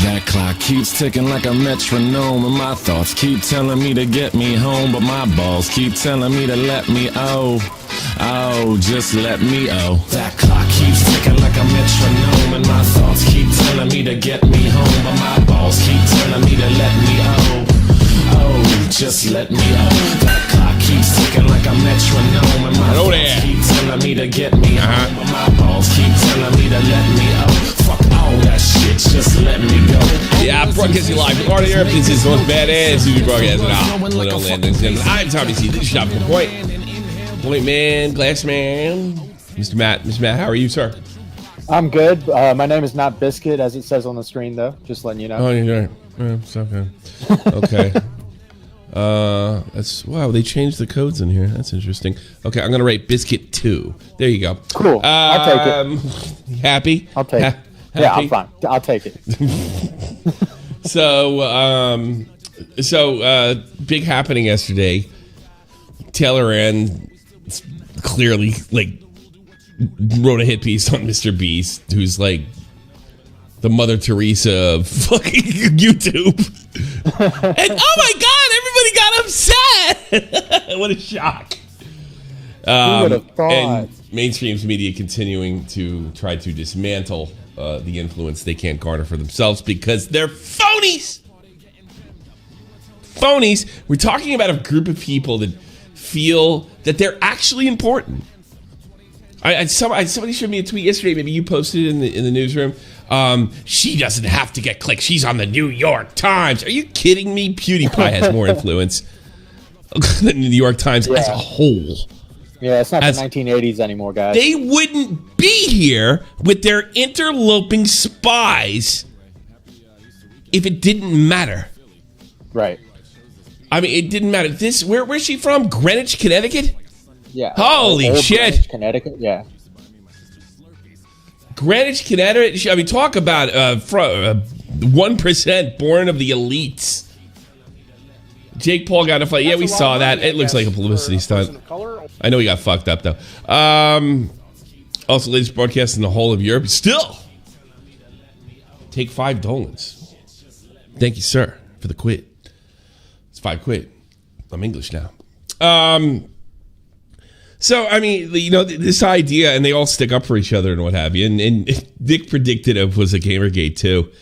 That clock keeps ticking like a metronome, and my thoughts keep telling me to get me home, but my balls keep telling me to let me just let me That clock keeps ticking like a metronome, and my thoughts keep telling me to get me home, but my balls keep telling me to let me just let me That clock keeps ticking like a metronome, and my thoughts keep telling me to get me home, but my balls keep telling me to let me fuck all that shit, just let me go. Yeah, broadcasting live from Carter Europe. This is the most badass TV broadcasting out. I'm Tommy C. This is Shop for Point Man, Glass Man, Mr. Matt. Mr. Matt, how are you, sir? I'm good. My name is not Biscuit, as it says on the screen, though. Just letting you know. Oh, you're right. It's okay. Okay. Wow, they changed the codes in here. That's interesting. Okay, I'm gonna rate Biscuit 2. There you go. Cool. I'll take it. Happy? I'll take it. Yeah, I'm fine. I'll take it. So big happening yesterday. Taylor Ann clearly wrote a hit piece on Mr. Beast, who's like the Mother Teresa of fucking YouTube. And oh my God, everybody got upset. What a shock. Who would have thought? And mainstream media continuing to try to dismantle the influence they can't garner for themselves because they're phonies. Phonies. We're talking about a group of people that feel that they're actually important. Somebody showed me a tweet yesterday. Maybe you posted it in the newsroom. She doesn't have to get clicks. She's on the New York Times. Are you kidding me? PewDiePie has more influence than the New York Times as a whole. Yeah, it's not the 1980s anymore, guys. They wouldn't be here with their interloping spies if it didn't matter. Right. I mean, it didn't matter. Where's she from? Greenwich, Connecticut? Yeah. Holy shit. Greenwich, Connecticut, yeah. Greenwich, Connecticut. I mean, talk about 1% born of the elites. Jake Paul got in a fight. Yeah, we saw that. It looks like a publicity stunt. I know he got fucked up, though. Also, latest broadcast in the whole of Europe. Still, take 5 dolans. Thank you, sir, for the quid. It's 5 quid. I'm English now. So, I mean, you know, this idea, and they all stick up for each other and what have you. And Dick predicted it was a Gamergate, too.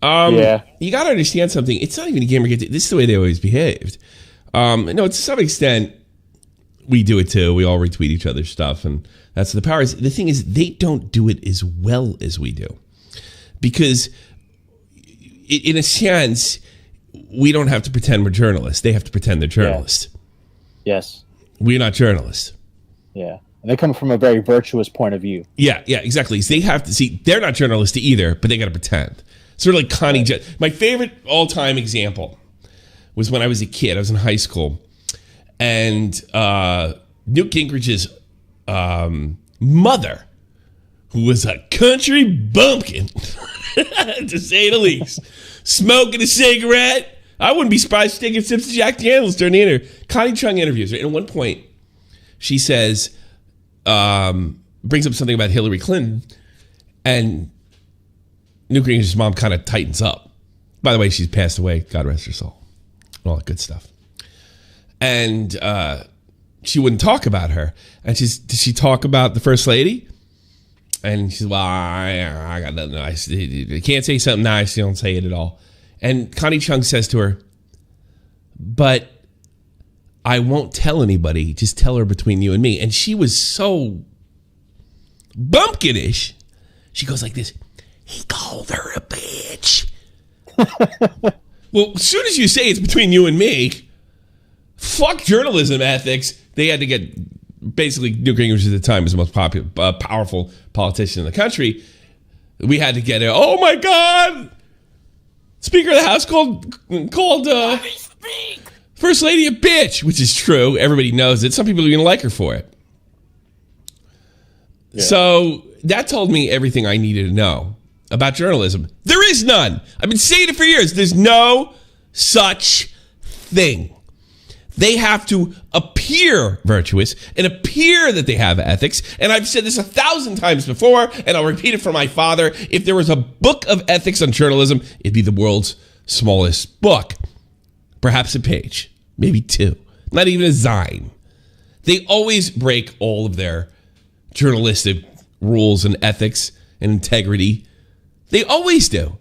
Yeah. You got to understand something. It's not even a Gamergate. This is the way they always behaved. No, to some extent, we do it, too. We all retweet each other's stuff, and that's the power. The thing is, they don't do it as well as we do. Because, in a sense, we don't have to pretend we're journalists. They have to pretend they're journalists. Yeah. Yes. We're not journalists. Yeah. And they come from a very virtuous point of view. Yeah, exactly. So they have to see, they're not journalists either, but they got to pretend. Sort of like Connie. My favorite all-time example was when I was a kid. I was in high school. And Newt Gingrich's mother, who was a country bumpkin, to say the least, smoking a cigarette. I wouldn't be surprised taking sips of Jack Daniels during the interview. Connie Chung interviews her. And at one point, she says, brings up something about Hillary Clinton. And Newt Gingrich's mom kind of tightens up. By the way, she's passed away. God rest her soul. All that good stuff. And she wouldn't talk about her. And did she talk about the First Lady? And she's, well, I got nothing nice. I can't say something nice. You don't say it at all. And Connie Chung says to her, but I won't tell anybody. Just tell her between you and me. And she was so bumpkinish. She goes like this. He called her a bitch. Well, as soon as you say it's between you and me, fuck journalism ethics. They had to get, basically, Newt Gingrich at the time was the most popular, powerful politician in the country. We had to get it. Oh my God. Speaker of the House called First Lady a bitch, which is true. Everybody knows it. Some people are going to like her for it. Yeah. So that told me everything I needed to know about journalism. There is none. I've been saying it for years. There's no such thing. They have to appear virtuous and appear that they have ethics. And I've said this 1,000 times before, and I'll repeat it for my father. If there was a book of ethics on journalism, it'd be the world's smallest book. Perhaps a page, maybe 2, not even a zine. They always break all of their journalistic rules and ethics and integrity. They always do.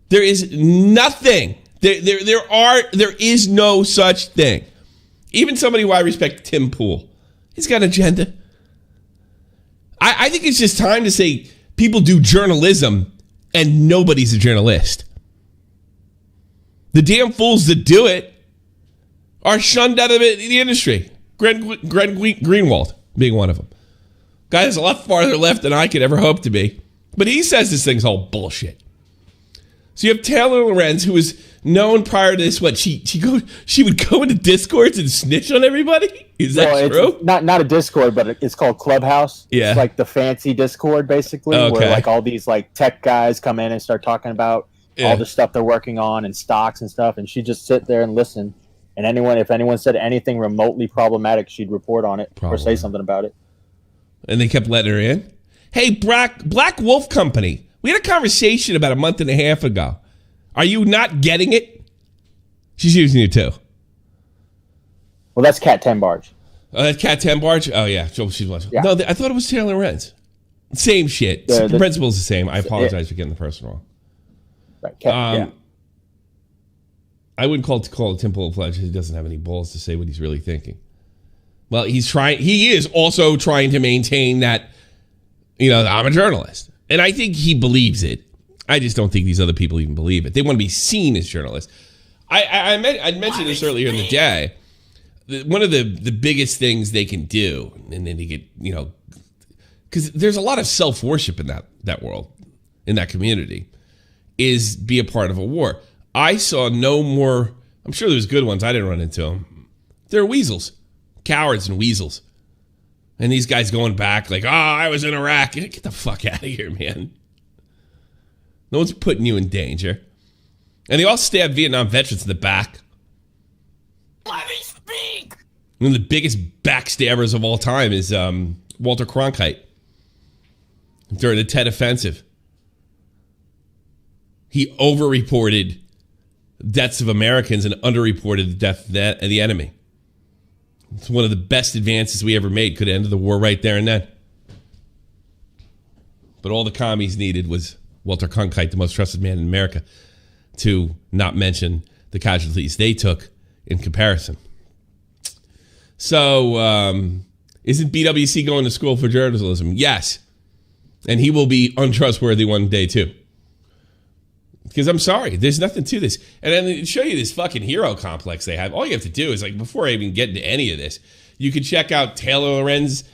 There is nothing. There is no such thing. Even somebody who I respect, Tim Pool, he's got an agenda. I think it's just time to say people do journalism and nobody's a journalist. The damn fools that do it are shunned out of the industry. Glenn Greenwald being one of them. Guy is a lot farther left than I could ever hope to be. But he says this thing's all bullshit. So you have Taylor Lorenz, who was known prior to this, she would go into Discords and snitch on everybody? Is that true? It's not a Discord, but it's called Clubhouse. Yeah. It's like the fancy Discord, basically, where like all these like tech guys come in and start talking about all the stuff they're working on and stocks and stuff, and she'd just sit there and listen. And if anyone said anything remotely problematic, she'd report on it or say something about it. And they kept letting her in? Hey, Black Wolf Company, we had a conversation about a month and a half ago. Are you not getting it? She's using you too. Well, that's Cat 10 Barge. Oh, that's Cat 10 Barge? Oh, yeah. She's watching. Yeah. No, I thought it was Taylor Lorenz. Same shit. The principle's the same. I apologize for getting the person wrong. Right. Yeah. I wouldn't call it Tim Pool Pledge. He doesn't have any balls to say what he's really thinking. Well, he is also trying to maintain that, I'm a journalist. And I think he believes it. I just don't think these other people even believe it. They want to be seen as journalists. I mentioned this earlier in the day. One of the biggest things they can do, and then they get, because there's a lot of self-worship in that world, in that community, is be a part of a war. I saw no more, I'm sure there's good ones, I didn't run into them. They're weasels, cowards and weasels. And these guys going back like, I was in Iraq. Get the fuck out of here, man. No one's putting you in danger. And they all stab Vietnam veterans in the back. Let me speak. One of the biggest backstabbers of all time is Walter Cronkite during the Tet Offensive. He overreported deaths of Americans and underreported the death of the enemy. It's one of the best advances we ever made. Could have ended the war right there and then. But all the commies needed was Walter Cronkite, the most trusted man in America, to not mention the casualties they took in comparison. So, isn't BWC going to school for journalism? Yes. And he will be untrustworthy one day, too. Because I'm sorry, there's nothing to this. And then to show you this fucking hero complex they have, all you have to do is, like, before I even get into any of this, you can check out Taylor Lorenz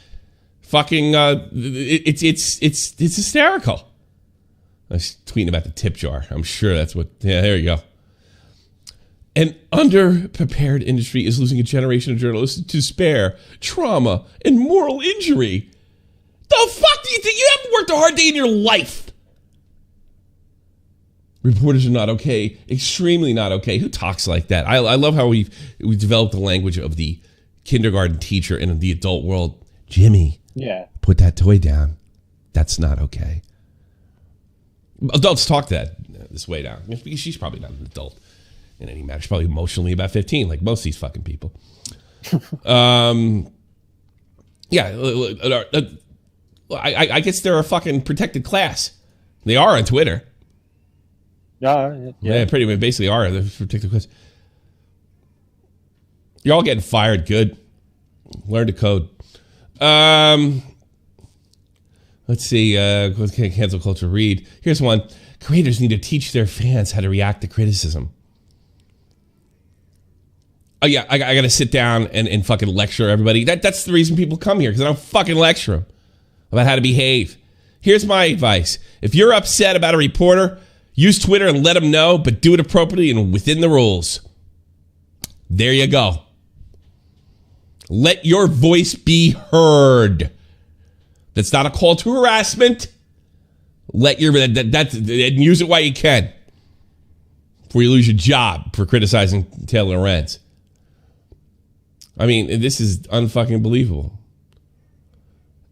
fucking, it's hysterical. I was tweeting about the tip jar. I'm sure that's what, there you go. An underprepared industry is losing a generation of journalists to despair, trauma, and moral injury. The fuck do you think? You haven't worked a hard day in your life. Reporters are not okay, extremely not okay. Who talks like that? I love how we've developed the language of the kindergarten teacher in the adult world. Jimmy, put that toy down. That's not okay. Adults talk this way now because she's probably not an adult in any matter. She's probably emotionally about 15, like most of these fucking people. I guess they're a fucking protected class. They are on Twitter. Yeah, pretty much basically are. They're protected class. You're all getting fired. Good. Learn to code. Let's see. Cancel culture read. Here's one. Creators need to teach their fans how to react to criticism. Oh, yeah. I got to sit down and fucking lecture everybody. That's the reason people come here, because I don't fucking lecture them about how to behave. Here's my advice. If you're upset about a reporter, use Twitter and let them know, but do it appropriately and within the rules. There you go. Let your voice be heard. That's not a call to harassment. And use it while you can, before you lose your job for criticizing Taylor Lorenz. I mean, this is unfucking believable.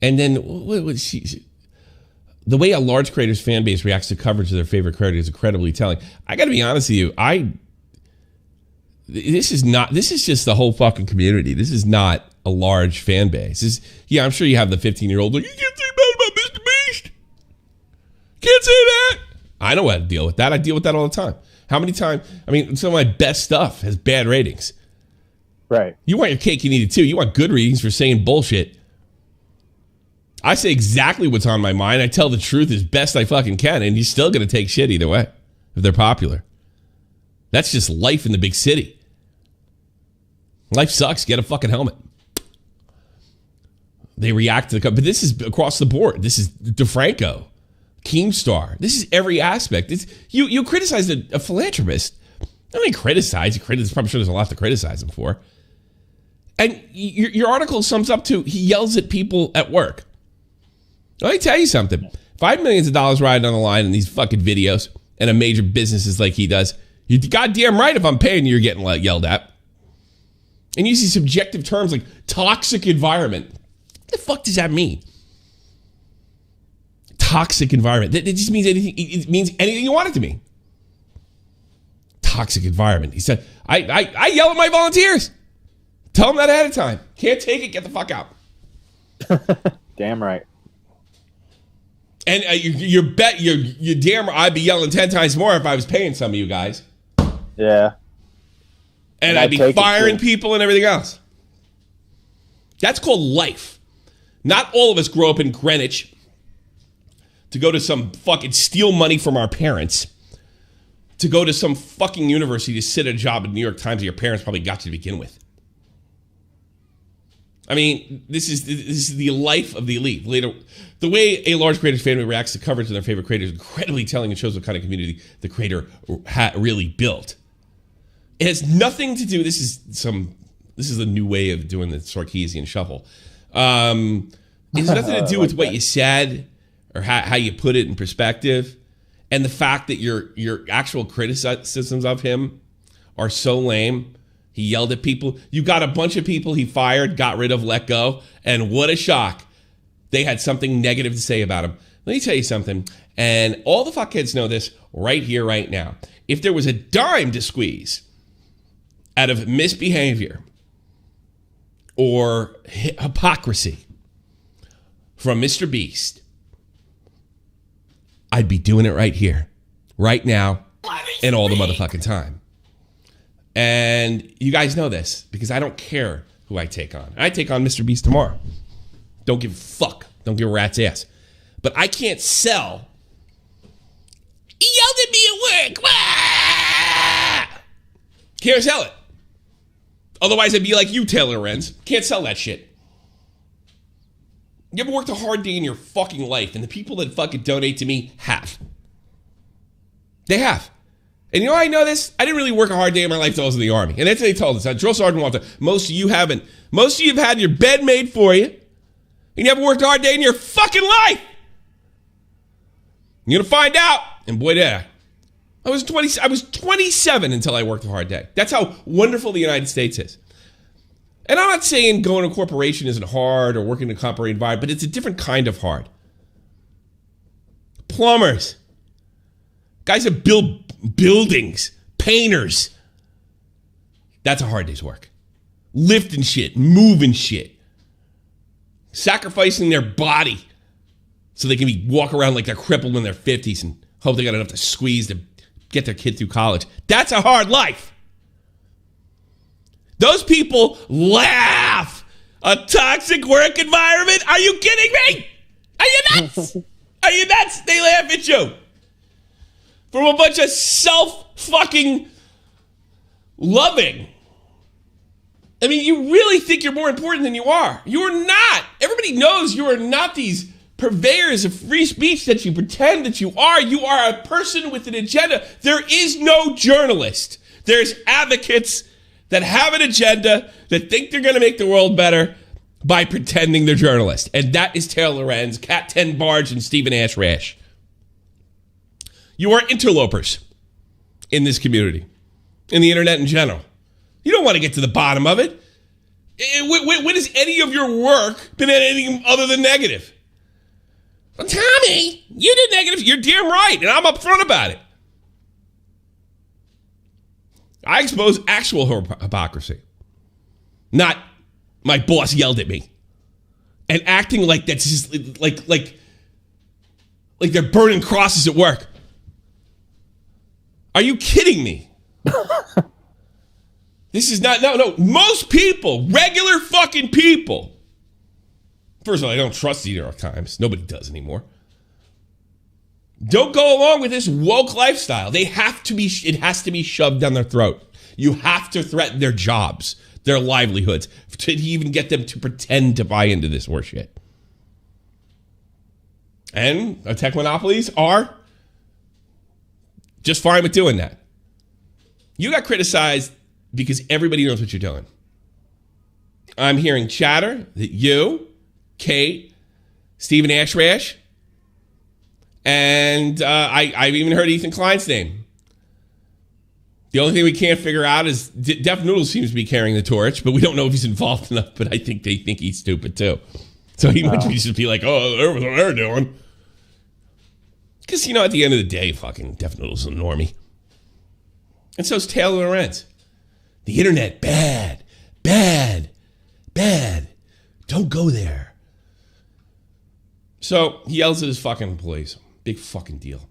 And then the way a large creator's fan base reacts to coverage of their favorite creator is incredibly telling. I got to be honest with you. This is just the whole fucking community. This is not a large fan base. I'm sure you have the 15-year-old like, you can't say bad about Mr. Beast. Can't say that. I know how to deal with that. I deal with that all the time. How many times? I mean, some of my best stuff has bad ratings. Right. You want your cake, you need it too. You want good ratings for saying bullshit. I say exactly what's on my mind. I tell the truth as best I fucking can, and you're still going to take shit either way if they're popular. That's just life in the big city. Life sucks. Get a fucking helmet. They react to the... But this is across the board. This is DeFranco, Keemstar. This is every aspect. You criticize a philanthropist. I mean, criticize. I'm sure there's a lot to criticize him for. And your article sums up to, he yells at people at work. Let me tell you something. If I had millions of dollars riding on the line in these fucking videos and a major businesses like he does, you're goddamn right if I'm paying you, you're getting yelled at. And you see subjective terms like toxic environment. What the fuck does that mean? Toxic environment. It just means anything. It means anything you want it to mean. Toxic environment. He said, I yell at my volunteers. Tell them that ahead of time. Can't take it, get the fuck out. Damn right. And you bet you're damn right I'd be yelling 10 times more if I was paying some of you guys. Yeah. And I'd be firing people and everything else. That's called life. Not all of us grow up in Greenwich to go to some fucking steal money from our parents, to go to some fucking university to sit at a job at the New York Times that your parents probably got you to begin with. I mean, this is the life of the elite. Later, the way a large creator's family reacts to coverage of their favorite creator is incredibly telling and shows what kind of community the creator really built. It has nothing to do. This is a new way of doing the Sarkeesian shuffle. It has nothing to do with what you said or how you put it in perspective, and the fact that your actual criticisms of him are so lame. He yelled at people. You got a bunch of people he fired, got rid of, let go, and what a shock. They had something negative to say about him. Let me tell you something, and all the fuckheads know this right here, right now. If there was a dime to squeeze out of misbehavior or hypocrisy from Mr. Beast, I'd be doing it right here, right now, and all the motherfucking time. And you guys know this because I don't care who I take on. I take on Mr. Beast tomorrow. Don't give a fuck. Don't give a rat's ass. But I can't sell. He yelled at me at work. Wah! Can't sell it. Otherwise, I'd be like you, Taylor Lorenz. Can't sell that shit. You ever worked a hard day in your fucking life, and the people that fucking donate to me have. They have. And you know how I know this? I didn't really work a hard day in my life until I was in the Army. And that's what they told us. Drill Sergeant Walter, most of you haven't. Most of you have had your bed made for you. And you never worked a hard day in your fucking life. You're going to find out. And boy, did I. I was 27 until I worked a hard day. That's how wonderful the United States is. And I'm not saying going to a corporation isn't hard or working in a corporate environment, but it's a different kind of hard. Plumbers. Guys that build buildings. Painters. That's a hard day's work. Lifting shit. Moving shit. Sacrificing their body so they can walk around like they're crippled in their 50s and hope they got enough to squeeze to get their kid through college. That's a hard life. Those people laugh. A toxic work environment? Are you kidding me? Are you nuts? Are you nuts? They laugh at you. From a bunch of self-fucking loving. I mean, you really think you're more important than you are. You are not. Everybody knows you are not these purveyors of free speech that you pretend that you are. You are a person with an agenda. There is no journalist. There's advocates that have an agenda that think they're going to make the world better by pretending they're journalists. And that is Taylor Lorenz, Cat 10 Barge, and Stephen Ash Rash. You are interlopers in this community, in the internet in general. You don't want to get to the bottom of it. When has any of your work been anything other than negative? Well, Tommy, you did negative. You're damn right, and I'm upfront about it. I expose actual hypocrisy, not my boss yelled at me, and acting like that's just like they're burning crosses at work. Are you kidding me? This is not, no. Most people, regular fucking people. First of all, I don't trust the New York Times. Nobody does anymore. Don't go along with this woke lifestyle. It has to be shoved down their throat. You have to threaten their jobs, their livelihoods, to even get them to pretend to buy into this horseshit. And tech monopolies are just fine with doing that. You got criticized because everybody knows what you're doing. I'm hearing chatter that you, Kate, Stephen Ashrash, and I've even heard Ethan Klein's name. The only thing we can't figure out is Def Noodle seems to be carrying the torch, but we don't know if he's involved enough, but I think they think he's stupid too. So he might just be like, oh, that's what they're doing. Because, you know, at the end of the day, fucking Def Noodle's a normie. And so's Taylor Lorenz. The internet, bad. Don't go there. So he yells at his fucking employees. Big fucking deal.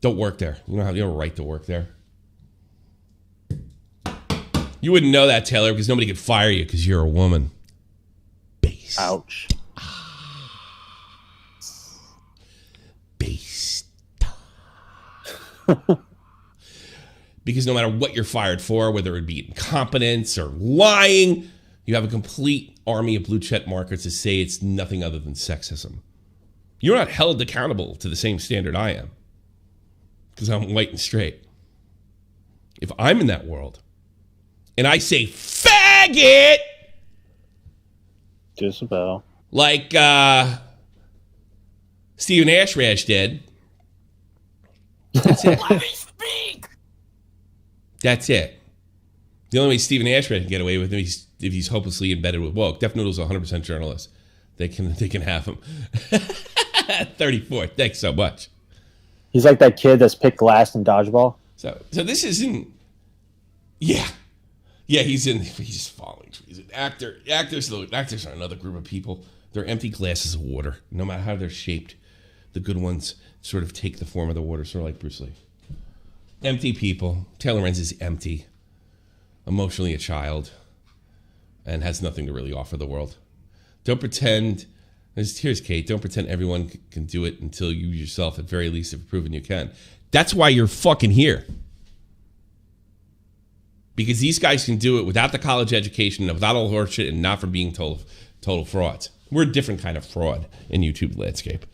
Don't work there. You don't have a right to work there. You wouldn't know that, Taylor, because nobody could fire you because you're a woman. Base. Ouch. Based. Because no matter what you're fired for, whether it be incompetence or lying, you have a complete army of blue check markers to say it's nothing other than sexism. You're not held accountable to the same standard I am. Because I'm white and straight. If I'm in that world and I say faggot, just about like Stephen Ashrash did, that's it. Let me speak. That's it. The only way Stephen Ashrash can get away with him is if he's hopelessly embedded with woke. Def Noodle's 100% journalist. They can have him. 34. Thanks so much. He's like that kid that's picked last in dodgeball. So this isn't. Yeah, he's falling. He's an actor. Actors are another group of people. They're empty glasses of water. No matter how they're shaped, the good ones sort of take the form of the water, sort of like Bruce Lee. Empty people. Taylor Lorenz is empty, emotionally a child, and has nothing to really offer the world. Don't pretend. Here's Kate. Don't pretend everyone can do it until you yourself, at very least, have proven you can. That's why you're fucking here. Because these guys can do it without the college education, without all horseshit, and not for being total frauds. We're a different kind of fraud in YouTube landscape.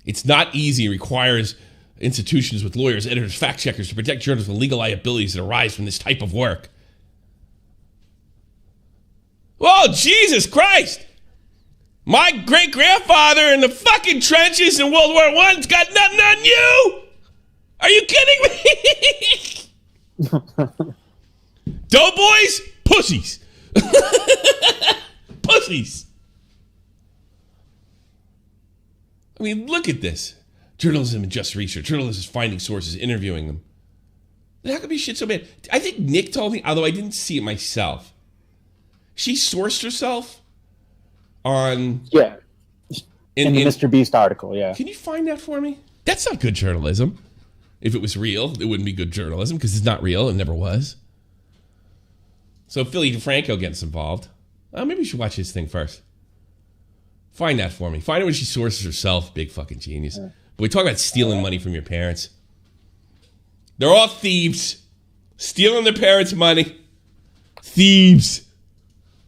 It's not easy. It requires institutions with lawyers, editors, fact checkers to protect journalists from legal liabilities that arise from this type of work. Oh, Jesus Christ! My great-grandfather in the fucking trenches in World War I's got nothing on you! Are you kidding me? Doughboys? Pussies. Pussies. I mean, look at this. Journalism and just research. Journalism is finding sources, interviewing them. How could be shit so bad? I think Nick told me, although I didn't see it myself. She sourced herself on... Yeah. In the Mr. Beast article, yeah. Can you find that for me? That's not good journalism. If it was real, it wouldn't be good journalism because it's not real. It never was. So Philly DeFranco gets involved. Maybe we should watch his thing first. Find that for me. Find it when she sources herself. Big fucking genius. Yeah. But we talk about stealing money from your parents. They're all thieves. Stealing their parents' money. Thieves.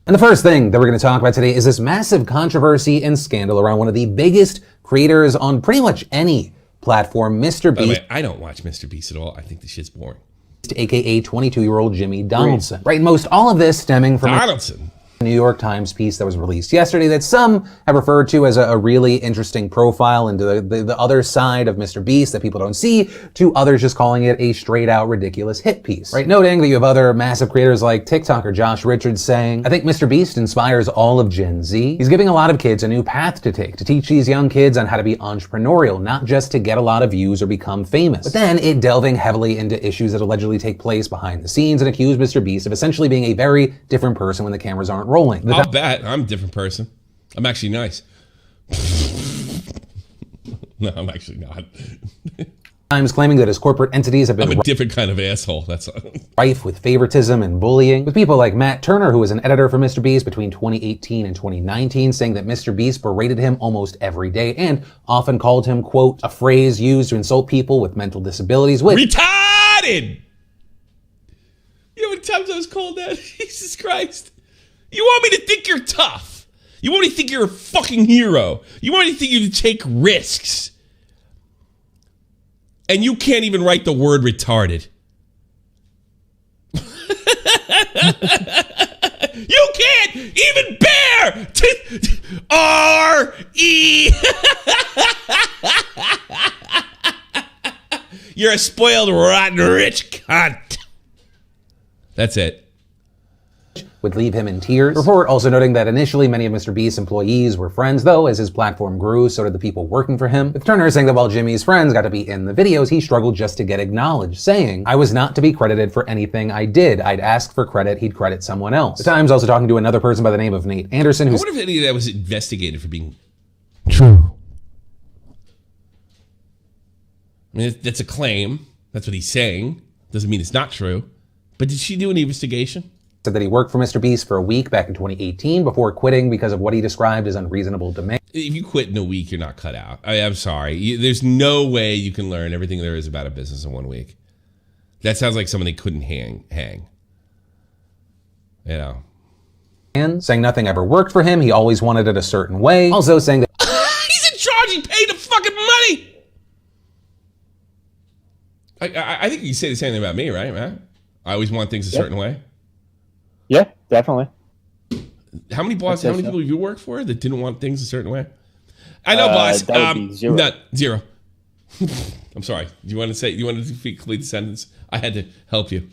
And the first thing that we're going to talk about today is this massive controversy and scandal around one of the biggest creators on pretty much any platform, Mr. Beast. By the way, I don't watch Mr. Beast at all. I think this shit's boring. AKA 22-year-old Jimmy Donaldson. Right, most all of this stemming from... Donaldson. New York Times piece that was released yesterday that some have referred to as a really interesting profile into the other side of Mr. Beast that people don't see, to others just calling it a straight out ridiculous hit piece. Right? Noting that you have other massive creators like TikToker Josh Richards saying, I think Mr. Beast inspires all of Gen Z. He's giving a lot of kids a new path to take, to teach these young kids on how to be entrepreneurial, not just to get a lot of views or become famous. But then it delving heavily into issues that allegedly take place behind the scenes and accuse Mr. Beast of essentially being a very different person when the cameras aren't rolling. I'll bet I'm a different person. I'm actually nice. No, I'm actually not. Times claiming that his corporate entities have been I'm a different kind of asshole. That's all. Rife with favoritism and bullying, with people like Matt Turner, who was an editor for Mr. Beast between 2018 and 2019, saying that Mr. Beast berated him almost every day and often called him, quote, a phrase used to insult people with mental disabilities, which retarded! You know how many times I was called that? Jesus Christ. You want me to think you're tough. You want me to think you're a fucking hero. You want me to think you take risks. And you can't even write the word retarded. You can't even bear R-E. You're a spoiled, rotten, rich cunt. That's it. Would leave him in tears. The report also noting that initially many of Mr. Beast's employees were friends, though as his platform grew, so did the people working for him. With Turner saying that while Jimmy's friends got to be in the videos, he struggled just to get acknowledged, saying, I was not to be credited for anything I did. I'd ask for credit, he'd credit someone else. The Times also talking to another person by the name of Nate Anderson, I who's— wonder if any of that was investigated for being true. I mean, that's a claim. That's what he's saying. Doesn't mean it's not true. But did she do an investigation? Said that he worked for Mr. Beast for a week back in 2018 before quitting because of what he described as unreasonable demand. If you quit in a week, you're not cut out. I'm sorry. There's no way you can learn everything there is about a business in 1 week. That sounds like someone they couldn't hang. You know. And saying nothing ever worked for him. He always wanted it a certain way. Also saying that he's in charge. He paid the fucking money. I think you say the same thing about me, right, Matt? I always want things a certain way. Yeah, definitely. How many bosses, how many people have you worked for that didn't want things a certain way? I know, boss. That would be zero. Not zero. I'm sorry. You want to complete the sentence? I had to help you.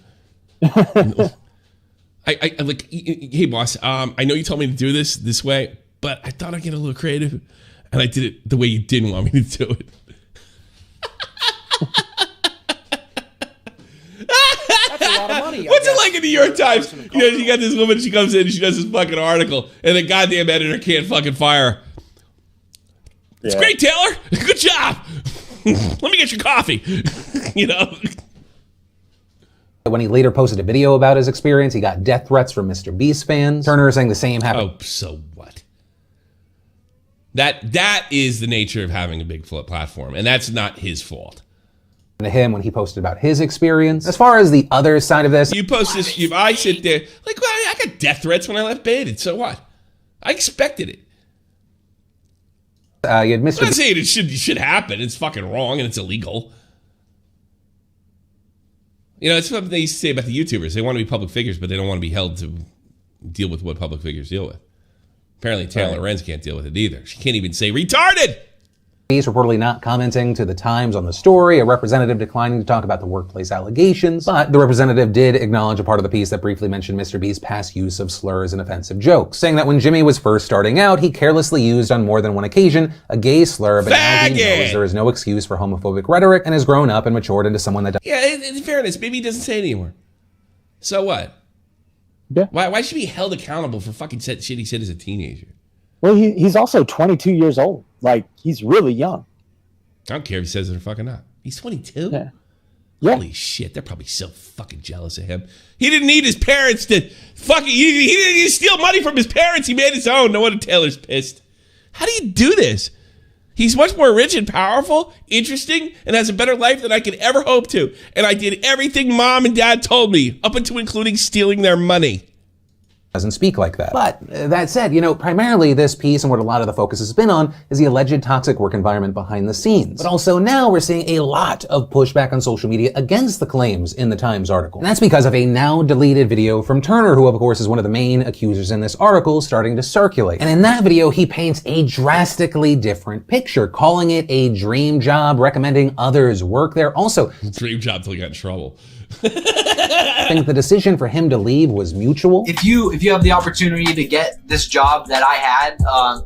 I like, hey, boss, I know you told me to do this way, but I thought I'd get a little creative, and I did it the way you didn't want me to do it. What's it like in the New York Times? You know, you got this woman, she comes in and she does this fucking article, and the goddamn editor can't fucking fire her. It's great, Taylor. Good job. Let me get your coffee. You know? when he later posted a video about his experience, he got death threats from Mr. Beast fans. Turner saying the same happened. Oh, so what? That is the nature of having a big platform, and that's not his fault. To him when he posted about his experience. As far as the other side of this, you post this, I sit there like, well, I got death threats when I left Baited, so what? I expected it. You had Mr. I'm not saying it should happen. It's fucking wrong and it's illegal. You know, it's something they used to say about the YouTubers. They want to be public figures, but they don't want to be held to deal with what public figures deal with. Apparently, Taylor Lorenz can't deal with it either. She can't even say retarded. He's reportedly not commenting to the Times on the story, a representative declining to talk about the workplace allegations, but the representative did acknowledge a part of the piece that briefly mentioned Mr. B's past use of slurs and offensive jokes, saying that when Jimmy was first starting out, he carelessly used on more than one occasion a gay slur, but now he knows there is no excuse for homophobic rhetoric and has grown up and matured into someone that... Yeah, in fairness, maybe he doesn't say it anymore. So what? Yeah. Why should he be held accountable for fucking shit he said as a teenager? Well, he's also 22 years old. Like, he's really young. I don't care if he says it or fucking not. He's 22? Yeah. Holy shit, they're probably so fucking jealous of him. He didn't need his parents to fucking... He didn't need to steal money from his parents. He made his own. No wonder Taylor's pissed. How do you do this? He's much more rich and powerful, interesting, and has a better life than I could ever hope to. And I did everything Mom and Dad told me, up until including stealing their money. doesn't speak like that. But that said, primarily this piece and what a lot of the focus has been on is the alleged toxic work environment behind the scenes. But also now we're seeing a lot of pushback on social media against the claims in the Times article. And that's because of a now deleted video from Turner, who of course is one of the main accusers in this article, starting to circulate. And in that video, he paints a drastically different picture, calling it a dream job, recommending others work there. Also, dream job till he got in trouble. I think the decision for him to leave was mutual. If you have the opportunity to get this job that I had,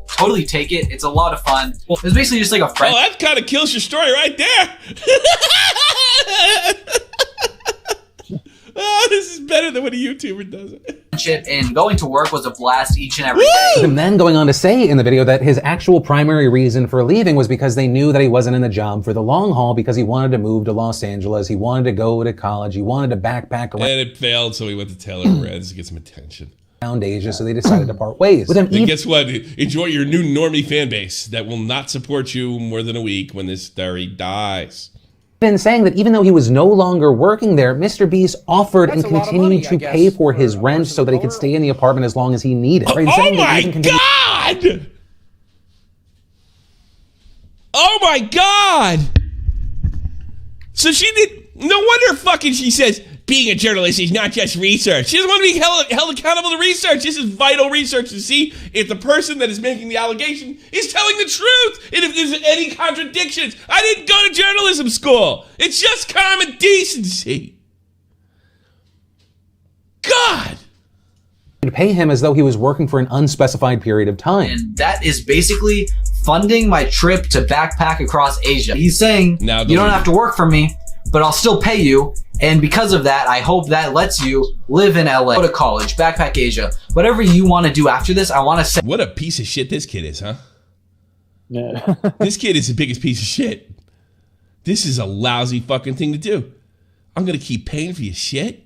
totally take it. It's a lot of fun. Well, it's basically just like a friend. Oh, that kind of kills your story right there. Oh, this is better than when a YouTuber does it. And going to work was a blast each and every day. And then going on to say in the video that his actual primary reason for leaving was because they knew that he wasn't in the job for the long haul, because he wanted to move to Los Angeles, he wanted to go to college, he wanted to backpack around. And it failed, so he went to Taylor Lorenz to get some attention. Around Asia, so they decided to part ways. With him, and guess what? Enjoy your new normie fan base that will not support you more than a week when this story dies. Been saying that even though he was no longer working there, Mr. Beast offered and continued to pay for his rent so that he could stay in the apartment as long as he needed. Oh my God! Oh my God! So she did, no wonder fucking she says, being a journalist is not just research. She doesn't want to be held accountable to research. This is vital research to see if the person that is making the allegation is telling the truth and if there's any contradictions. I didn't go to journalism school. It's just common decency. God. To pay him as though he was working for an unspecified period of time. And that is basically funding my trip to backpack across Asia. He's saying, now you don't have to work for me, but I'll still pay you. And because of that, I hope that lets you live in LA, go to college, backpack Asia, whatever you want to do after this. I want to say, what a piece of shit this kid is, huh? Yeah. This kid is the biggest piece of shit. This is a lousy fucking thing to do. I'm going to keep paying for your shit.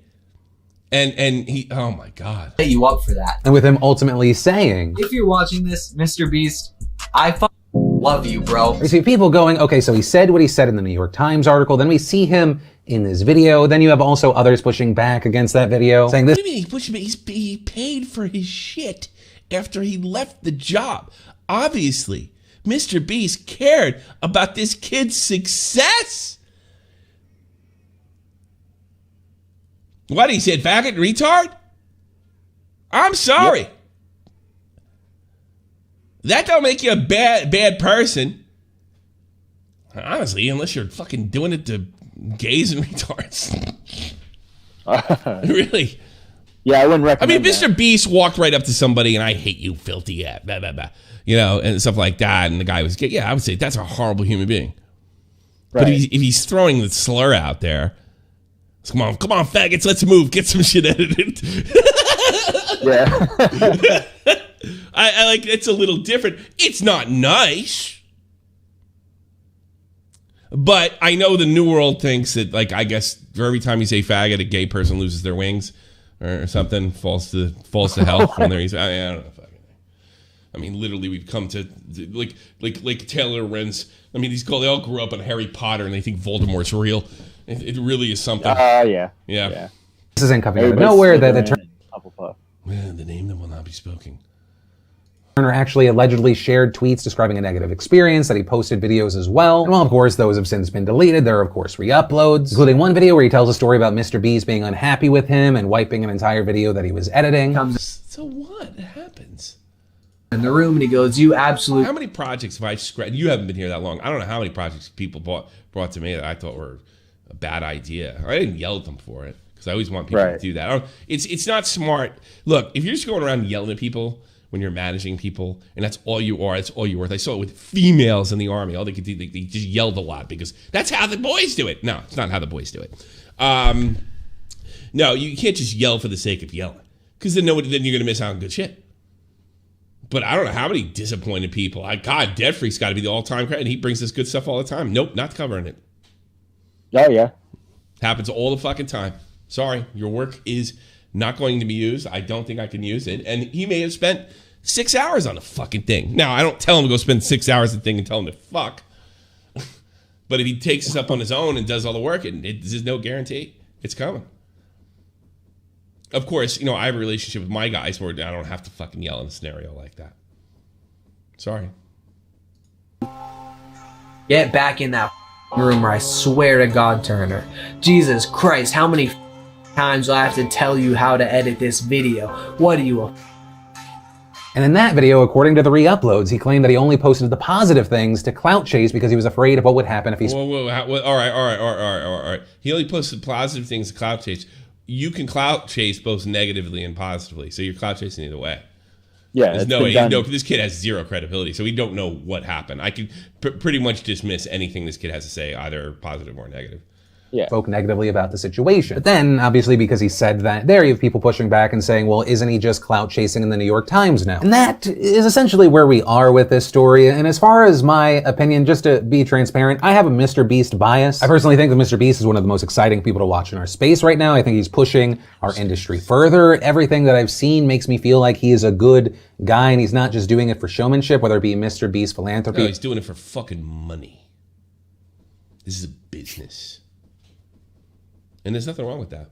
And he, oh my God. Set you up for that. And with him ultimately saying, if you're watching this, Mr. Beast, I love you, bro. We see people going, okay, so he said what he said in the New York Times article. Then we see him in this video. Then you have also others pushing back against that video, saying this. What do you mean he paid for his shit after he left the job? Obviously, Mr. Beast cared about this kid's success. What, he said faggot, retard? I'm sorry. Yep. That don't make you a bad person. Honestly, unless you're fucking doing it to gays and retards. Really? Yeah, I wouldn't recommend. I mean, Mr. Beast walked right up to somebody and I hate you, filthy ass, blah, blah, blah, and stuff like that. And the guy was gay. Yeah, I would say that's a horrible human being. Right. But if he's throwing the slur out there, come on, faggots, let's move, get some shit edited. Yeah. I like, it's a little different. It's not nice. But I know the New World thinks that, like, I guess for every time you say faggot, a gay person loses their wings or something, falls to hell when they're. I don't know. I mean, literally, we've come to like Taylor Lorenz. I mean, they all grew up on Harry Potter and they think Voldemort's real. It really is something. Yeah. This isn't coming out of nowhere. The name that will not be spoken. Turner actually allegedly shared tweets describing a negative experience, that he posted videos as well. And while, of course, those have since been deleted, there are, of course, re-uploads, including one video where he tells a story about Mr. Beast being unhappy with him and wiping an entire video that he was editing. So what? It happens. In the room, and he goes, you absolutely... How many projects have I scratched? You haven't been here that long. I don't know how many projects people brought to me that I thought were a bad idea. I didn't yell at them for it, because I always want people to do that. It's not smart. Look, if you're just going around yelling at people when you're managing people, and that's all you are, that's all you're worth. I saw it with females in the Army. All they could do, they just yelled a lot because that's how the boys do it. No, it's not how the boys do it. No, you can't just yell for the sake of yelling, because then you're going to miss out on good shit. But I don't know how many disappointed people. God, Dead Freak's got to be the all-time credit. He brings us good stuff all the time. Nope, not covering it. Oh, yeah. Happens all the fucking time. Sorry, your work is not going to be used. I don't think I can use it. And he may have spent 6 hours on the fucking thing. Now, I don't tell him to go spend 6 hours on the thing and tell him to fuck. But if he takes this up on his own and does all the work, there's no guarantee it's coming. of course, you know, I have a relationship with my guys where I don't have to fucking yell in a scenario like that. Sorry. Get back in that room, or I swear to God, Turner. Jesus Christ, how many times do I have to tell you how to edit this video? What are you? And in that video, according to the re-uploads, he claimed that he only posted the positive things to clout chase because he was afraid of what would happen if he... All right. He only posted positive things to clout chase. You can clout chase both negatively and positively, so you're clout chasing either way. Yeah, there's no way. No, this kid has zero credibility, so we don't know what happened. I can pretty much dismiss anything this kid has to say, either positive or negative. Yeah. Spoke negatively about the situation. But then, obviously, because he said that, there you have people pushing back and saying, well, isn't he just clout chasing in the New York Times now? And that is essentially where we are with this story. And as far as my opinion, just to be transparent, I have a Mr. Beast bias. I personally think that Mr. Beast is one of the most exciting people to watch in our space right now. I think he's pushing our industry further. Everything that I've seen makes me feel like he is a good guy, and he's not just doing it for showmanship, whether it be Mr. Beast philanthropy. No, he's doing it for fucking money. This is a business. And there's nothing wrong with that.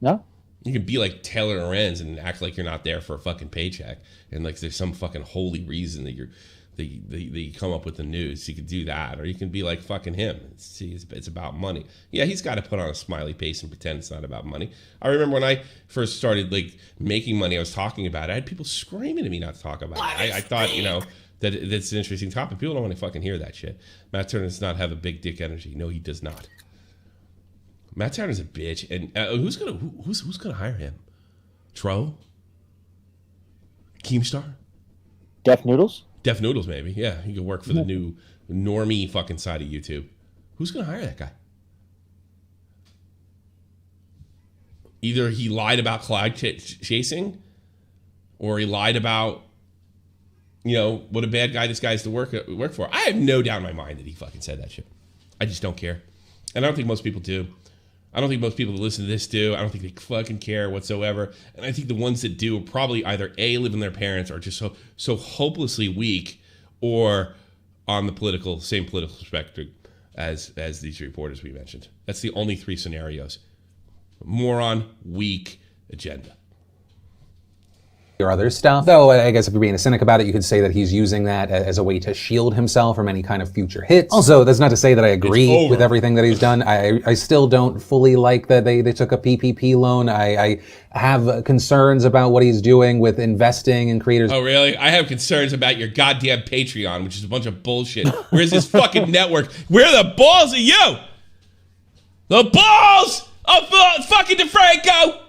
No? You can be like Taylor Lorenz and act like you're not there for a fucking paycheck. And like there's some fucking holy reason that you come up with the news. You can do that. Or you can be like fucking him. It's about money. Yeah, he's got to put on a smiley face and pretend it's not about money. I remember when I first started like making money, I was talking about it. I had people screaming at me not to talk about it. I thought, you know, that's an interesting topic. People don't want to fucking hear that shit. Matt Turner does not have a big dick energy. No, he does not. Matt Turner's a bitch, and who's gonna hire him? Tro? Keemstar? Def Noodles? Def Noodles, maybe. Yeah, he could work for the new normie fucking side of YouTube. Who's gonna hire that guy? Either he lied about cloud chasing, or he lied about, you know, what a bad guy this guy has to work for. I have no doubt in my mind that he fucking said that shit. I just don't care, and I don't think most people do. I don't think most people that listen to this do. I don't think they fucking care whatsoever. And I think the ones that do are probably either A, live in their parents, or just so hopelessly weak, or on the same political spectrum as these reporters we mentioned. That's the only three scenarios. Moron, weak, agenda. Your other stuff. Though, I guess if you're being a cynic about it, you could say that he's using that as a way to shield himself from any kind of future hits. Also, that's not to say that I agree with everything that he's done. I still don't fully like that they took a PPP loan. I have concerns about what he's doing with investing in creators. Oh, really? I have concerns about your goddamn Patreon, which is a bunch of bullshit. Where's this fucking network? Where are the balls of you? The balls of fucking DeFranco!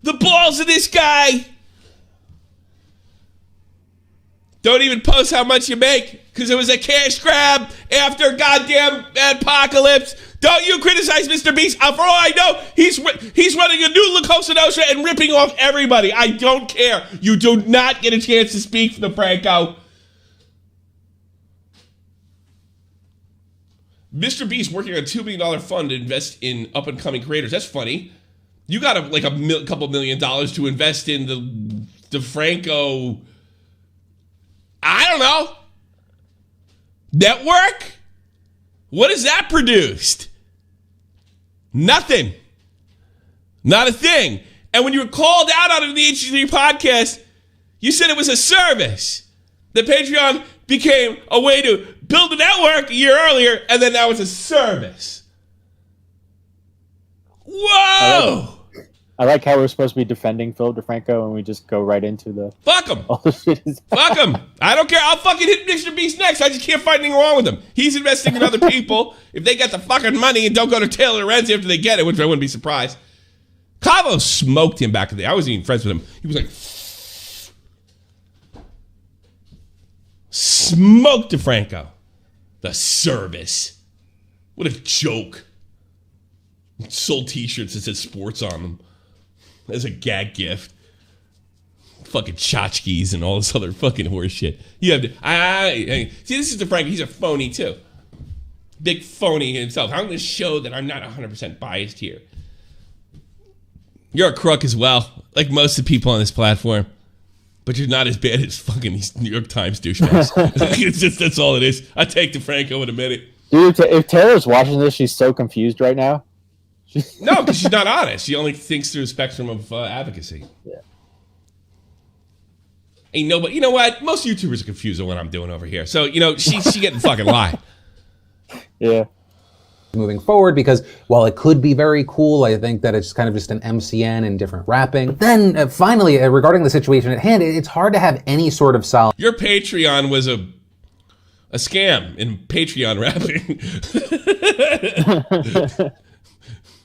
The balls of this guy. Don't even post how much you make, because it was a cash grab after goddamn apocalypse. Don't you criticize Mr. Beast. For all I know, he's running a new La Cosa Nostra and ripping off everybody. I don't care. You do not get a chance to speak for the Franco. Mr. Beast working on a $2 million fund to invest in up-and-coming creators. That's funny. You got a couple $1 million to invest in the Franco, I don't know, network? What has that produced? Nothing. Not a thing. And when you were called out on the H3 podcast, you said it was a service. The Patreon became a way to build a network a year earlier, and then now it's a service. Whoa! I like how we're supposed to be defending Phil DeFranco and we just go right into the... Fuck him. All the shit is... Fuck him. I don't care. I'll fucking hit Mr. Beast next. I just can't find anything wrong with him. He's investing in other people. If they get the fucking money and don't go to Taylor Lorenz after they get it, which I wouldn't be surprised. Cavo smoked him back in the day. I wasn't even friends with him. He was like... Smoked DeFranco. The service. What a joke. Sold t-shirts that said sports on them. As a gag gift. Fucking tchotchkes and all this other fucking horse shit. You have to... see, this is DeFranco. He's a phony, too. Big phony himself. I'm going to show that I'm not 100% biased here. You're a crook as well. Like most of the people on this platform. But you're not as bad as fucking these New York Times douchebags. It's just, that's all it is. I take DeFranco in a minute. Dude, if Tara's watching this, she's so confused right now. No, because she's not honest. She only thinks through a spectrum of advocacy. Yeah. Ain't nobody. You know what? Most YouTubers are confused on what I'm doing over here. So she getting fucking lie. Yeah. Moving forward, because while it could be very cool, I think that it's kind of just an MCN and different rapping. But then finally, regarding the situation at hand, it's hard to have any sort of solid. Your Patreon was a scam in Patreon rapping.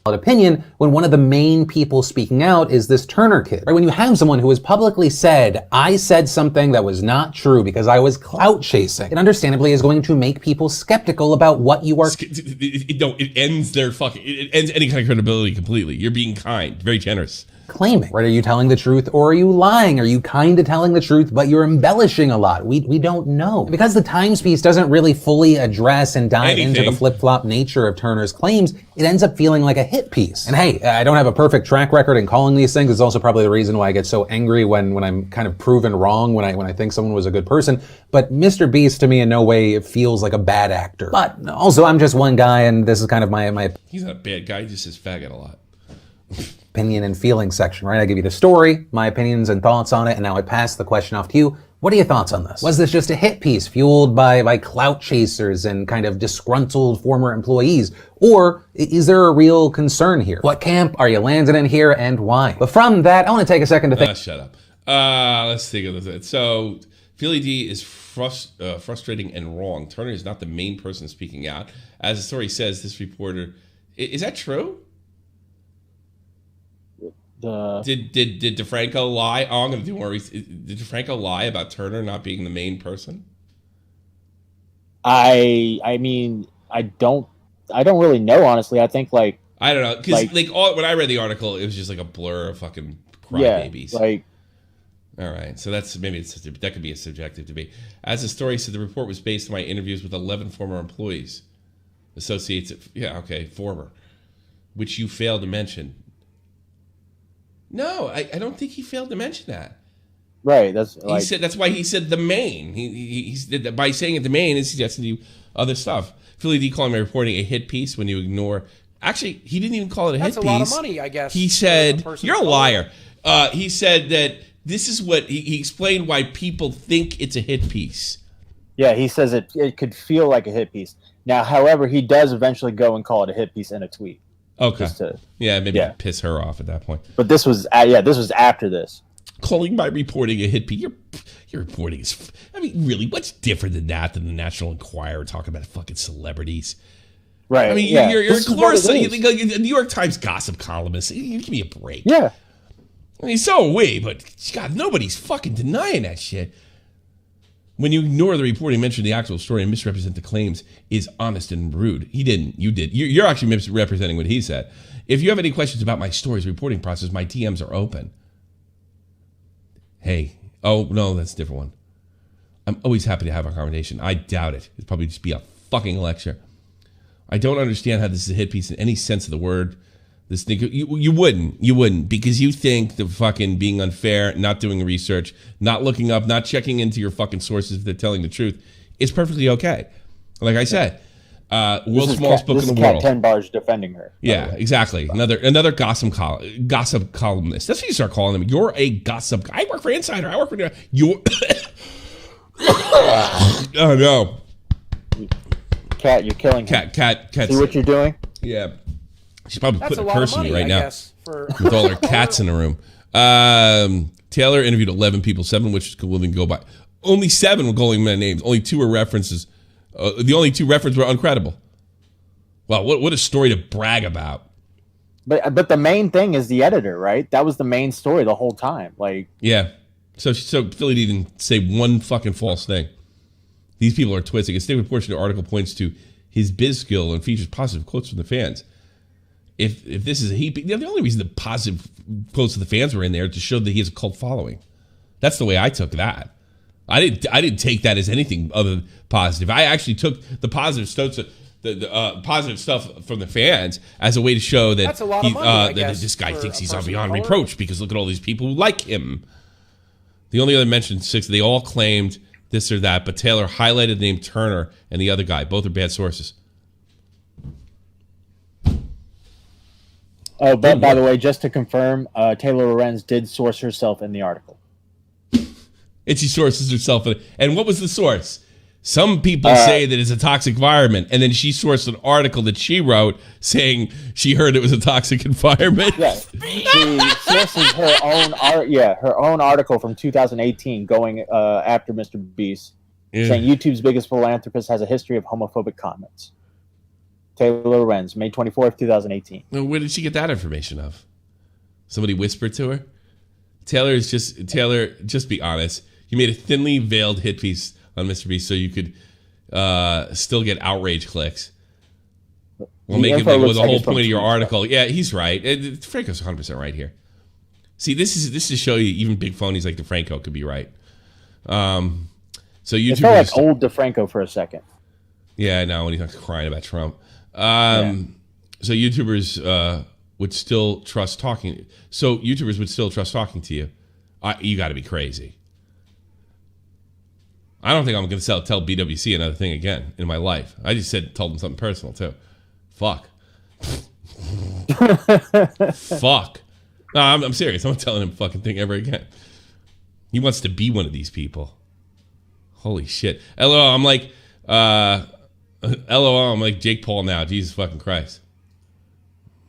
Opinion when one of the main people speaking out is this Turner kid. Right? When you have someone who has publicly said, I said something that was not true because I was clout chasing, it understandably is going to make people skeptical about what you are. It ends it ends any kind of credibility completely. You're being kind, very generous. Claiming, right? Are you telling the truth or are you lying? Are you kind of telling the truth, but you're embellishing a lot? We don't know. Because the Times piece doesn't really fully address and dive into the flip-flop nature of Turner's claims, it ends up feeling like a hit piece. And hey, I don't have a perfect track record in calling these things. It's also probably the reason why I get so angry when I'm kind of proven wrong, when I think someone was a good person. But Mr. Beast to me in no way feels like a bad actor. But also I'm just one guy and this is kind of my He's not a bad guy, he just says faggot a lot. Opinion and feeling section, right? I give you the story, my opinions and thoughts on it, and now I pass the question off to you. What are your thoughts on this? Was this just a hit piece fueled by clout chasers and kind of disgruntled former employees? Or is there a real concern here? What camp are you landing in here and why? But from that, I want to take a second to think. Shut up. Let's think of this. So, Philly D is frustrating and wrong. Turner is not the main person speaking out. As the story says, this reporter... Is that true? Did DeFranco lie? Oh, I'm going to do more. Did DeFranco lie about Turner not being the main person? I mean, I don't really know, honestly. I think I don't know, because when I read the article, it was just like a blur of fucking crybabies. Yeah, all right, so that could be a subjective debate. As the story said, the report was based on my interviews with 11 former employees, associates. Former, which you failed to mention. No, I don't think he failed to mention that. Right. He said that's why he said the main. He said that by saying it the main, it suggested to you other stuff. Philly D calling my reporting a hit piece when you ignore. Actually, he didn't even call it a hit piece. That's a lot of money, I guess. He said you're a liar. He said that this is what he explained why people think it's a hit piece. Yeah, he says it could feel like a hit piece. Now, however, he does eventually go and call it a hit piece in a tweet. Okay. Maybe piss her off at that point. But this was after this. Calling my reporting a hit piece. Your reporting is. I mean, really, what's different than the National Enquirer talking about fucking celebrities? Right. I mean, you're a New York Times gossip columnist. You give me a break. Yeah. I mean, so are we, but God, nobody's fucking denying that shit. When you ignore the reporting, mention the actual story and misrepresent the claims is honest and rude. He didn't. You did. You're actually misrepresenting what he said. If you have any questions about my story's reporting process, my DMs are open. Hey. Oh, no, that's a different one. I'm always happy to have a conversation. I doubt it. It'd probably just be a fucking lecture. I don't understand how this is a hit piece in any sense of the word. This thing, you wouldn't, because you think the fucking being unfair, not doing research, not looking up, not checking into your fucking sources if they're telling the truth is perfectly okay. Like I said, world's smallest book in the world. 10 bars defending her. Yeah, exactly. Another gossip columnist. That's what you start calling them. You're a gossip. I work for Insider. I work for you're. Oh no, Cat, you're killing him. Cat. See what you're doing? Yeah. She's probably That's putting a curse on me right now with all her cats in the room. Taylor interviewed 11 people, 7 which could living go by. Only 7 were calling men names. Only 2 were references. The only 2 references were uncredible. Wow, what a story to brag about. But the main thing is the editor, right? That was the main story the whole time. Yeah. So Philly didn't say one fucking false thing. These people are twisting. A statement portion of the article points to his biz skill and features positive quotes from the fans. If this is the only reason the positive quotes of the fans were in there to show that he has a cult following. That's the way I took that. I didn't take that as anything other than positive. I actually took the positive stuff, the positive stuff from the fans as a way to show that that's a lot of money, that this guy thinks he's on beyond reproach because look at all these people who like him. The only other mention 6, they all claimed this or that, but Taylor highlighted the name Turner and the other guy. Both are bad sources. Oh, but by the way, just to confirm, Taylor Lorenz did source herself in the article. And she sources herself. And what was the source? Some people say that it's a toxic environment, and then she sourced an article that she wrote saying she heard it was a toxic environment. Yeah, she sources her own article from 2018 going after Mr. Beast, saying YouTube's biggest philanthropist has a history of homophobic comments. Taylor Lorenz, May 24th, 2018. Where did she get that information of? Somebody whispered to her? Taylor, just be honest. You made a thinly veiled hit piece on Mr. Beast so you could still get outrage clicks. We'll make it like the whole point of your article. Yeah, he's right. Franco's 100% right here. See, this is to show you even big phonies like DeFranco could be right. So it felt like old DeFranco for a second. Yeah, I know, when he's crying about Trump. So YouTubers would still trust talking. So YouTubers would still trust talking to you. You got to be crazy. I don't think I'm going to tell BWC another thing again in my life. I just told him something personal too. Fuck. Fuck. No, I'm serious. I'm not telling him a fucking thing ever again. He wants to be one of these people. Holy shit. LOL, I'm like Jake Paul now. Jesus fucking Christ.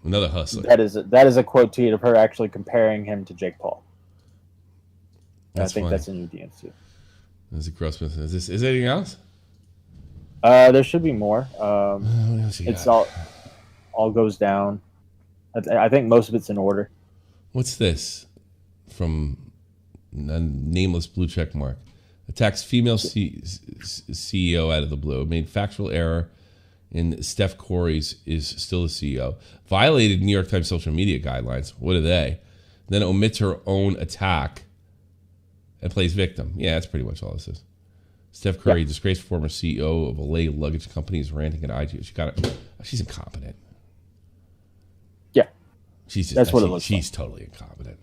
Another hustler. That is a quote tweet of her actually comparing him to Jake Paul. I think that's in your DMs too. That's a gross business. Is there anything else? There should be more. It's all goes down. I think most of it's in order. What's this? From a nameless blue check mark. Attacks female CEO out of the blue. Made factual error in Steph Curry's is still the CEO. Violated New York Times social media guidelines. What are they? Then omits her own attack and plays victim. Yeah, that's pretty much all this is. Steph Curry, disgraced former CEO of a luggage company, is ranting at IG. She's incompetent. Yeah. That's what it looks like. She's totally incompetent.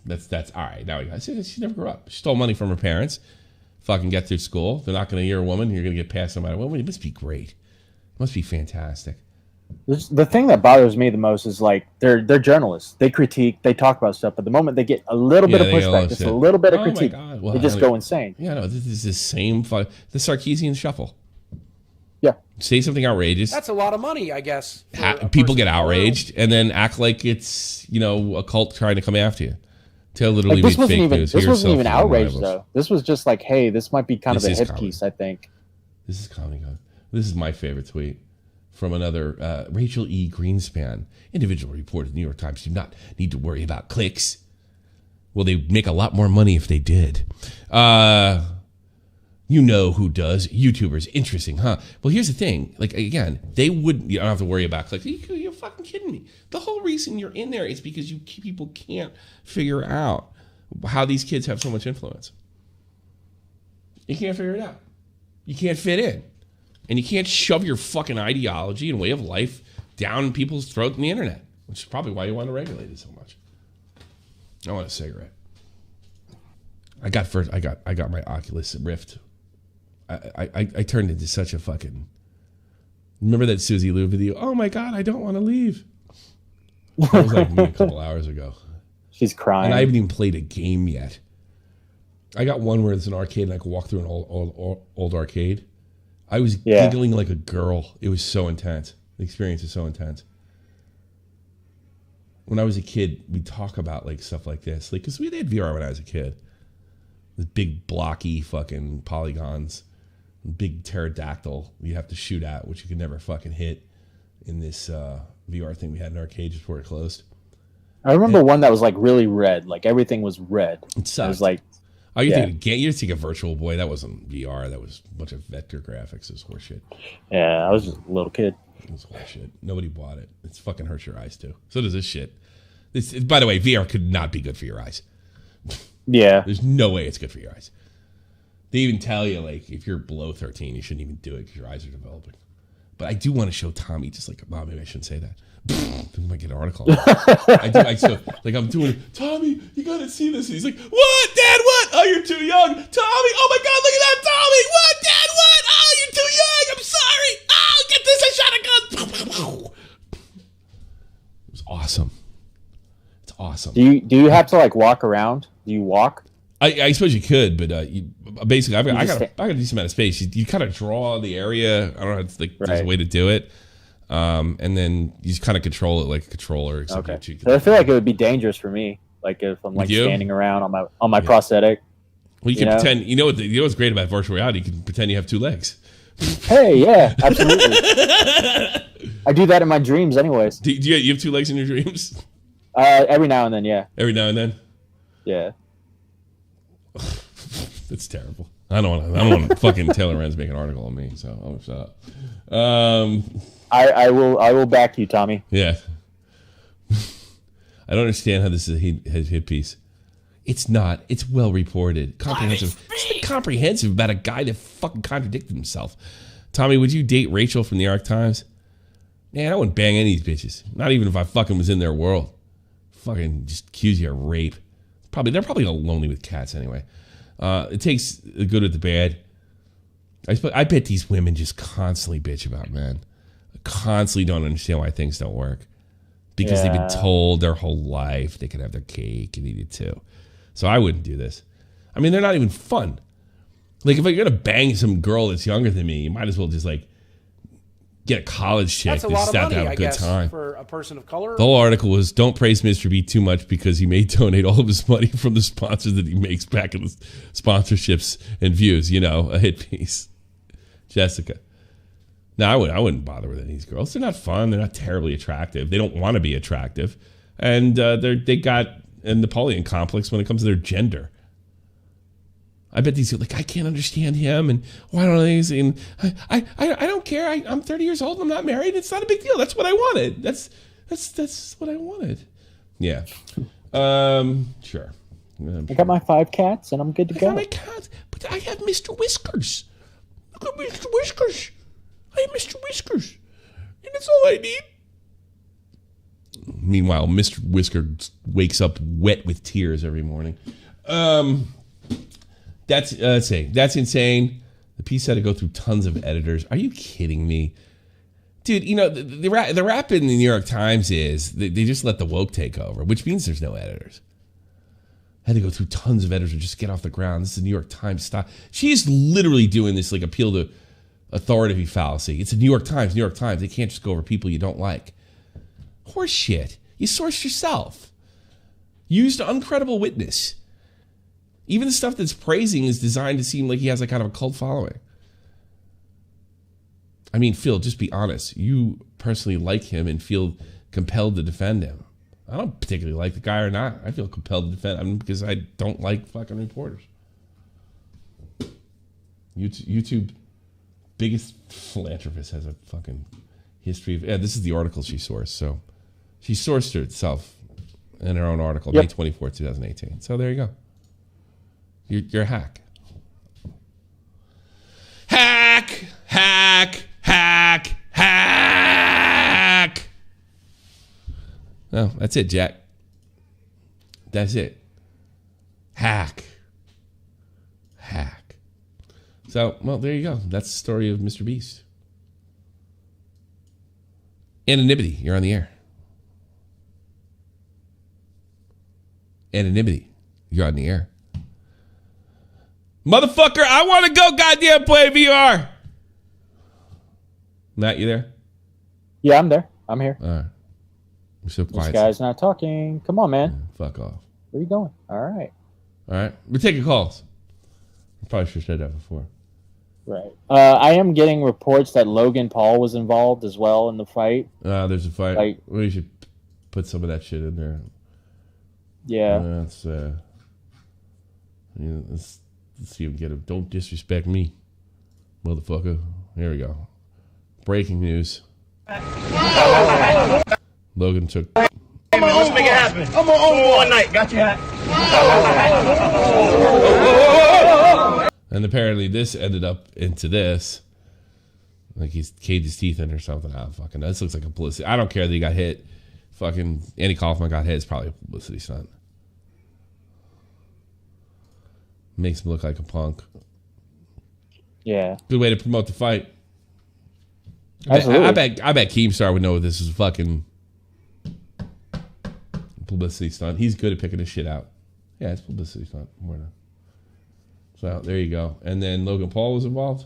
That's all right. Now we got. She never grew up. She stole money from her parents. Fucking get through school. They're not going to hear a woman. You're going to get past no matter what. It must be great. It must be fantastic. The thing that bothers me the most is like they're journalists. They critique. They talk about stuff. But the moment they get a little bit of pushback, just a little bit of critique, they just go insane. Yeah, no, this is the same. The Sarkeesian shuffle. Yeah. Say something outrageous. That's a lot of money, I guess. People get outraged and then act like it's a cult trying to come after you. To literally this be fake news. This wasn't even outrage though. This was just like, hey, this might be kind of a hit piece. I think. This is comedy. This is my favorite tweet from another Rachel E. Greenspan. Individual reported New York Times do not need to worry about clicks. Well, they make a lot more money if they did. You know who does. YouTubers. Interesting, huh? Well, here's the thing. Like, again, you don't have to worry about clicks. You're fucking kidding me. The whole reason you're in there is because people can't figure out how these kids have so much influence. You can't figure it out. You can't fit in. And you can't shove your fucking ideology and way of life down people's throat in the internet, which is probably why you want to regulate it so much. I want a cigarette. I got my Oculus Rift. I turned into such a fucking... Remember that Susie Lou video? Oh my God, I don't want to leave. That was like me a couple hours ago. She's crying. And I haven't even played a game yet. I got one where it's an arcade and I could walk through an old arcade. I was giggling like a girl. It was so intense. The experience is so intense. When I was a kid, we'd talk about like stuff like this. Like, because we had VR when I was a kid. The big blocky fucking polygons. Big pterodactyl you have to shoot at, which you could never fucking hit in this VR thing we had in our cage before it closed. I remember one that was like really red. Like everything was red. It sucked. It was like... Oh, you think a Virtual Boy? That wasn't VR. That was a bunch of vector graphics. It was horseshit. Yeah, I was just a little kid. It was horseshit. Nobody bought it. It's fucking hurts your eyes too. So does this shit. By the way, VR could not be good for your eyes. Yeah. There's no way it's good for your eyes. They even tell you, like, if you're below 13, you shouldn't even do it because your eyes are developing. But I do want to show Tommy, just like, well, maybe I shouldn't say that. I might get an article. I'm doing, Tommy, you got to see this. And he's like, what, Dad, what? Oh, you're too young. Tommy, oh my God, look at that, Tommy. What, Dad, what? Oh, you're too young. I'm sorry. Oh, get this, I shot a gun. Do you have to like walk around? Do you walk? I suppose you could, but basically, I got a decent amount of space. You kind of draw the area. I don't know. It's like there's a way to do it, and then you just kind of control it like a controller. Okay. So I feel like it would be dangerous for me, like if I'm like standing around on my prosthetic. Well, you can pretend. You know what's great about virtual reality? You can pretend you have two legs. Hey, yeah, absolutely. I do that in my dreams, anyways. Do you have two legs in your dreams? Every now and then, yeah. Every now and then. Yeah. That's terrible. I don't want to fucking tell Lorenz make an article on me, so I'll shut up. I will back you, Tommy. Yeah. I don't understand how this is a hit piece. It's not. It's well reported. Comprehensive. It's comprehensive about a guy that fucking contradicted himself. Tommy, would you date Rachel from the New York Times? Man, I wouldn't bang any of these bitches. Not even if I fucking was in their world. Fucking just accuse you of rape. They're probably all lonely with cats anyway. It takes the good with the bad. I bet these women just constantly bitch about men. Constantly don't understand why things don't work. Because they've been told their whole life they can have their cake and eat it too. So I wouldn't do this. I mean, they're not even fun. Like, if you're going to bang some girl that's younger than me, you might as well just, like, get a college chick that's a just lot out of to money, have a good time. For a person of color. The whole article was, don't praise Mr. B too much because he may donate all of his money from the sponsors that he makes back in the sponsorships and views. You know, a hit piece. Jessica. No, I wouldn't bother with any of these girls. They're not fun. They're not terribly attractive. They don't want to be attractive. And they got a Napoleon complex when it comes to their gender. I bet these are like, I can't understand him, and why don't I? I don't care. I'm 30 years old and I'm not married. It's not a big deal. That's what I wanted. That's what I wanted. Yeah. Sure. I got my 5 cats and I'm good to go. I got my cats, but I have Mr. Whiskers. Look at Mr. Whiskers. I have Mr. Whiskers, and that's all I need. Meanwhile, Mr. Whiskers wakes up wet with tears every morning. That's insane. The piece had to go through tons of editors. Are you kidding me? Dude, you know, the rap in the New York Times is they just let the woke take over, which means there's no editors. Had to go through tons of editors to just get off the ground. This is the New York Times style. She's literally doing this like appeal to authority fallacy. It's the New York Times. They can't just go over people you don't like. Horse shit. You sourced yourself. Used uncredible witness. Even the stuff that's praising is designed to seem like he has a kind of a cult following. I mean, Phil, just be honest. You personally like him and feel compelled to defend him. I don't particularly like the guy or not. I feel compelled to defend him because I don't like fucking reporters. YouTube biggest philanthropist has a fucking history of... Yeah, this is the article she sourced. So she sourced herself in her own article, May 24, 2018. So there you go. You're a hack. Hack. No, that's it, Jack. That's it. Hack. So, well, there you go. That's the story of Mr. Beast. Anonymity, you're on the air. Anonymity, you're on the air. Motherfucker, I want to go goddamn play VR. Matt, you there? Yeah, I'm there. I'm here. All right. We're so quiet. This guy's not talking. Come on, man. Fuck off. Where are you going? All right. We're taking calls. I probably should have said that before. Right. I am getting reports that Logan Paul was involved as well in the fight. There's a fight. Like, we should put some of that shit in there. Yeah. Let's see if we can get him. Don't disrespect me, motherfucker. Here we go. Breaking news. Logan took... Hey man, let's make it happen. I'm on one night. Got you hat. And apparently this ended up into this. Like he's caved his teeth in or something. Fucking, this looks like a publicity. I don't care that he got hit. Fucking Andy Kaufman got hit. It's probably a publicity stunt. Makes him look like a punk. Yeah. Good way to promote the fight. Absolutely. I bet Keemstar would know this is fucking publicity stunt. He's good at picking his shit out. Yeah, it's publicity stunt. So there you go. And then Logan Paul was involved.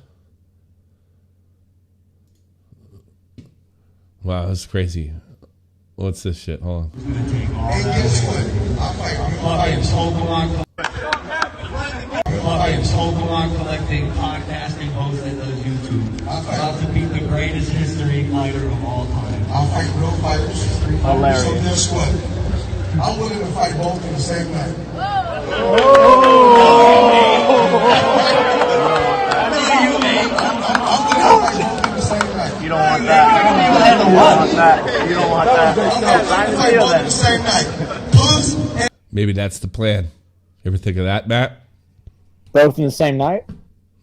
Wow, that's crazy. What's this shit? Hold on. And guess what? I am Pokemon collecting podcasting host that does YouTube. About to beat the greatest history fighter of all time. I'll fight real fighters. Hilarious. So guess what? I'm willing to fight both in the same night. You don't want that. You don't want that. You don't want that. Maybe that's the plan. You ever think of that, Matt? Both in the same night?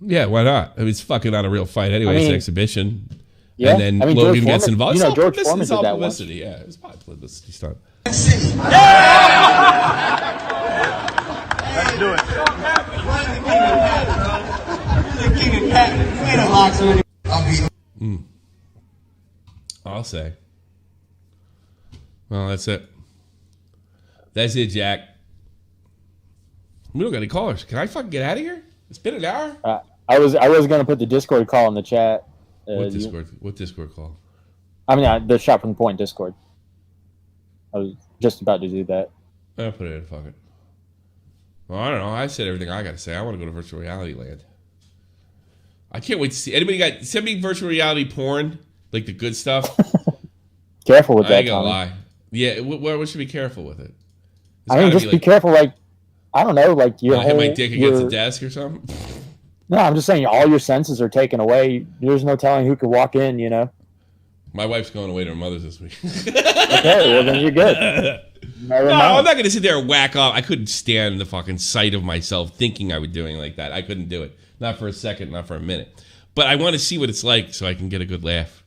Yeah, why not? I mean, it's fucking not a real fight anyway. It's an exhibition. Yeah. And then Logan gets involved. You know, George Foreman It's did all that publicity. Yeah, it's probably publicity stunt. Let's do it. I'll say. Well, that's it. That's it, Jack. We don't got any callers. Can I fucking get out of here? It's been an hour. I was going to put the Discord call in the chat. What Discord? What Discord call? I mean, the Shot from the Point Discord. I was just about to do that. I'll put it in. Fuck it. Well, I don't know. I said everything I got to say. I want to go to virtual reality land. I can't wait to see. Anybody send me virtual reality porn, like the good stuff. Careful with that. I ain't gonna lie. Yeah, what should be careful with it? I mean, just be careful. Like, I don't know, like your hit my dick against the desk or something. No, I'm just saying all your senses are taken away. There's no telling who could walk in. You know. My wife's going away to her mother's this week. Okay, well then you're good. No, I'm not going to sit there and whack off. I couldn't stand the fucking sight of myself thinking I was doing like that. I couldn't do it. Not for a second, not for a minute. But I want to see what it's like so I can get a good laugh.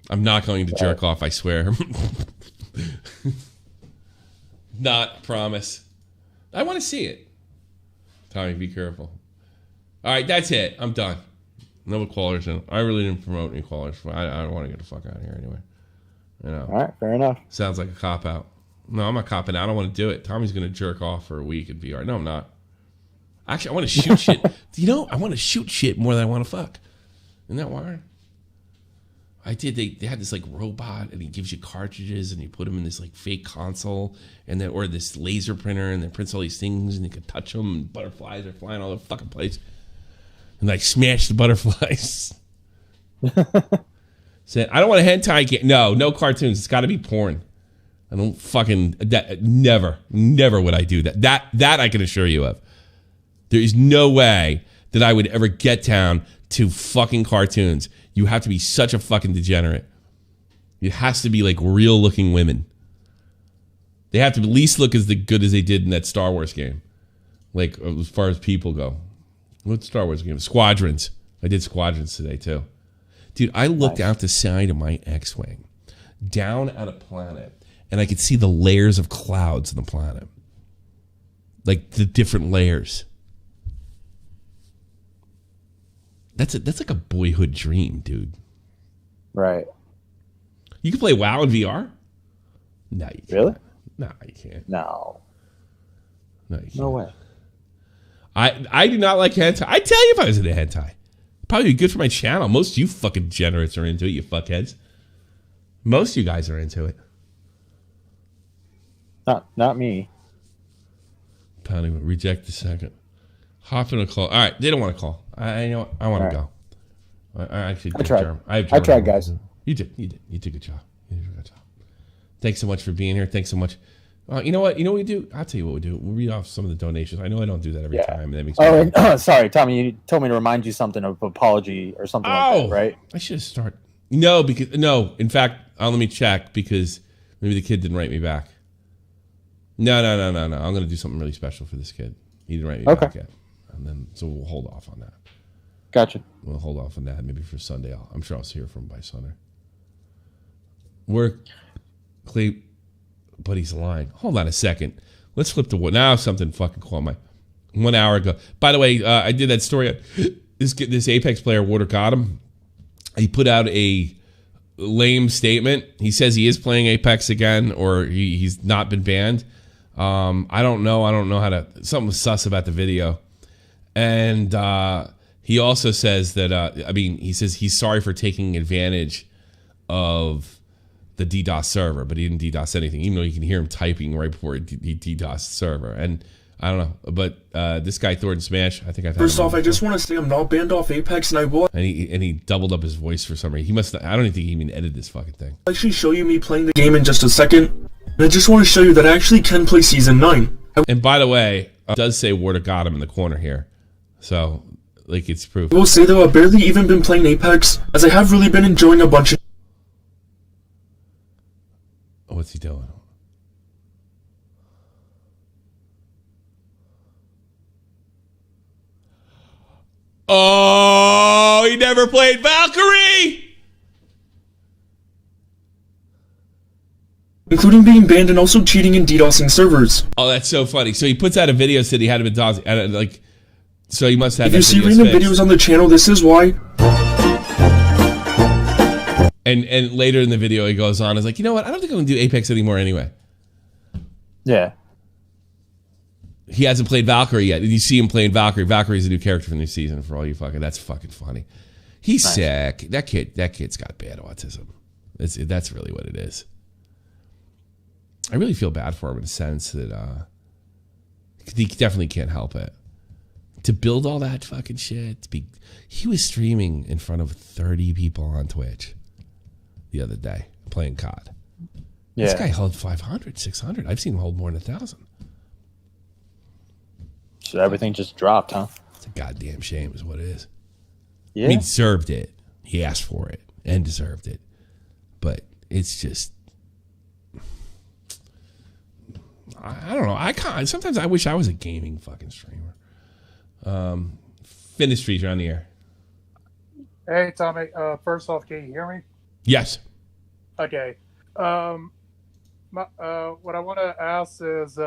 I'm not going to jerk off, I swear. Not promise. I want to see it. Tommy, be careful. All right, that's it. I'm done. No callers. I really didn't promote any callers. I don't want to get the fuck out of here anyway. You know. All right, fair enough. Sounds like a cop out. No, I'm not copping out. I don't want to do it. Tommy's going to jerk off for a week in VR. No, I'm not. Actually, I want to shoot shit. You know, I want to shoot shit more than I want to fuck. Isn't that weird? I did. They had this like robot, and he gives you cartridges, and you put them in this like fake console, and then or this laser printer, and then prints all these things, and you can touch them, and butterflies are flying all over the fucking place, and like smash the butterflies. Said, I don't want a hentai game. No cartoons. It's got to be porn. I don't fucking never would I do that. That I can assure you of. There is no way that I would ever get down to fucking cartoons. You have to be such a fucking degenerate. It has to be like real looking women. They have to at least look as good as they did in that Star Wars game. Like as far as people go. What Star Wars game? Squadrons. I did Squadrons today too. Dude, I looked out the side of my X-Wing, down at a planet, and I could see the layers of clouds on the planet. Like the different layers. That's like a boyhood dream, dude. Right. You can play WoW in VR? No, you can't. Really? No, you can't. No. No, you can't. No way. I do not like hentai. I'd tell you if I was into hentai. Probably be good for my channel. Most of you fucking degenerates are into it, you fuckheads. Most of you guys are into it. Not me. Pounding, reject the second. Hop in a call. All right, they don't want to call. I know. I want to go. I actually did. I tried, guys. You did. You did a good job. You did a good job. Thanks so much for being here. Thanks so much. You know what? You know what we do? I'll tell you what we do. We'll read off some of the donations. I know I don't do that every time. That makes sorry, Tommy. You told me to remind you something of apology or something like that, right? I should start. No. In fact, let me check because maybe the kid didn't write me back. No. I'm going to do something really special for this kid. He didn't write me back yet. And then, so we'll hold off on that. Gotcha. We'll hold off on that. Maybe for Sunday. I'm sure I'll hear from him by Sunday. Clay, but he's lying. Hold on a second. Let's flip to what now. Something fucking caught my 1 hour ago. By the way, I did that story. This Apex player, Water got him. He put out a lame statement. He says he is playing Apex again, or he's not been banned. I don't know. I don't know how to. Something was sus about the video, and he also says that. He says he's sorry for taking advantage of the DDoS server, but he didn't DDoS anything, even though you can hear him typing right before he DDoS the server. And I don't know, but this guy Thornton Smash, I think I've. First off, I just want to say I'm not banned off Apex, and I will. And he doubled up his voice for some reason. He must. I don't even think he even edited this fucking thing. I'll actually show you me playing the game in just a second. And I just want to show you that I actually can play Season 9. And by the way, it does say Ward of God him in the corner here. So, like, it's proof. I will say, though, I've barely even been playing Apex, as I have really been enjoying a bunch of... What's he doing? Oh, he never played Valkyrie! Including being banned and also cheating and DDoSing servers. Oh, that's so funny. So he puts out a video said he had been DDoSing, like, so he must have. If you see random videos on the channel, this is why. And later in the video, he goes on, is like, you know what? I don't think I'm gonna do Apex anymore anyway. Yeah. He hasn't played Valkyrie yet. Did you see him playing Valkyrie? Valkyrie's a new character from the new season. For all you fucking, that's fucking funny. He's nice. Sick. That kid's got bad autism. That's really what it is. I really feel bad for him in a sense that he definitely can't help it. To build all that fucking shit, he was streaming in front of 30 people on Twitch the other day playing COD. Yeah. This guy held 500, 600. I've seen him hold more than 1,000. So everything just dropped, huh? It's a goddamn shame is what it is. Yeah. I mean, he deserved it. He asked for it and deserved it. But it's just... I don't know. Sometimes I wish I was a gaming fucking streamer. Finish you're on the air. Hey, Tommy. First off, can you hear me? Yes. Okay. What I want to ask is,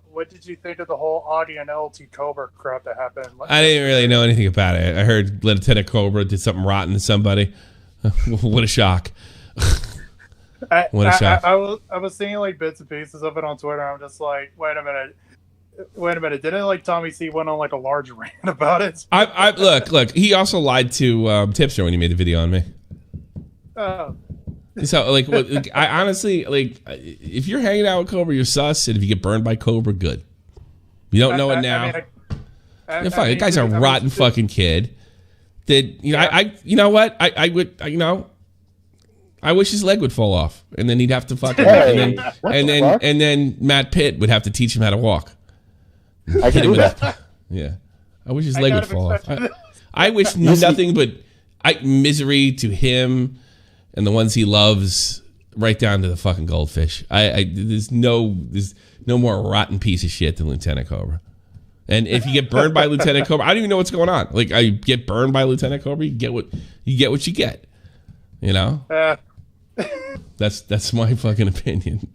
what did you think of the whole Audi and LT Cobra crap that happened? I didn't really know anything about it. I heard Lieutenant Cobra did something rotten to somebody. What a shock. What a shock. I was seeing like bits and pieces of it on Twitter. I'm just like, wait a minute. Didn't like Tommy C went on like a large rant about it? Look. He also lied to Tipster when he made the video on me. Oh. So I honestly if you're hanging out with Cobra, you're sus, and if you get burned by Cobra, good. You don't know it now. The guy's a rotten fucking kid. That you know what? I would I wish his leg would fall off, and then he'd have to fucking and then Matt Pitt would have to teach him how to walk. I can do that. Yeah, I wish his leg would fall off. I wish nothing but misery to him and the ones he loves, right down to the fucking goldfish. There's no more rotten piece of shit than Lieutenant Cobra. And if you get burned by Lieutenant Cobra, I don't even know what's going on. Like, I get burned by Lieutenant Cobra, you get what you get. You know? That's my fucking opinion.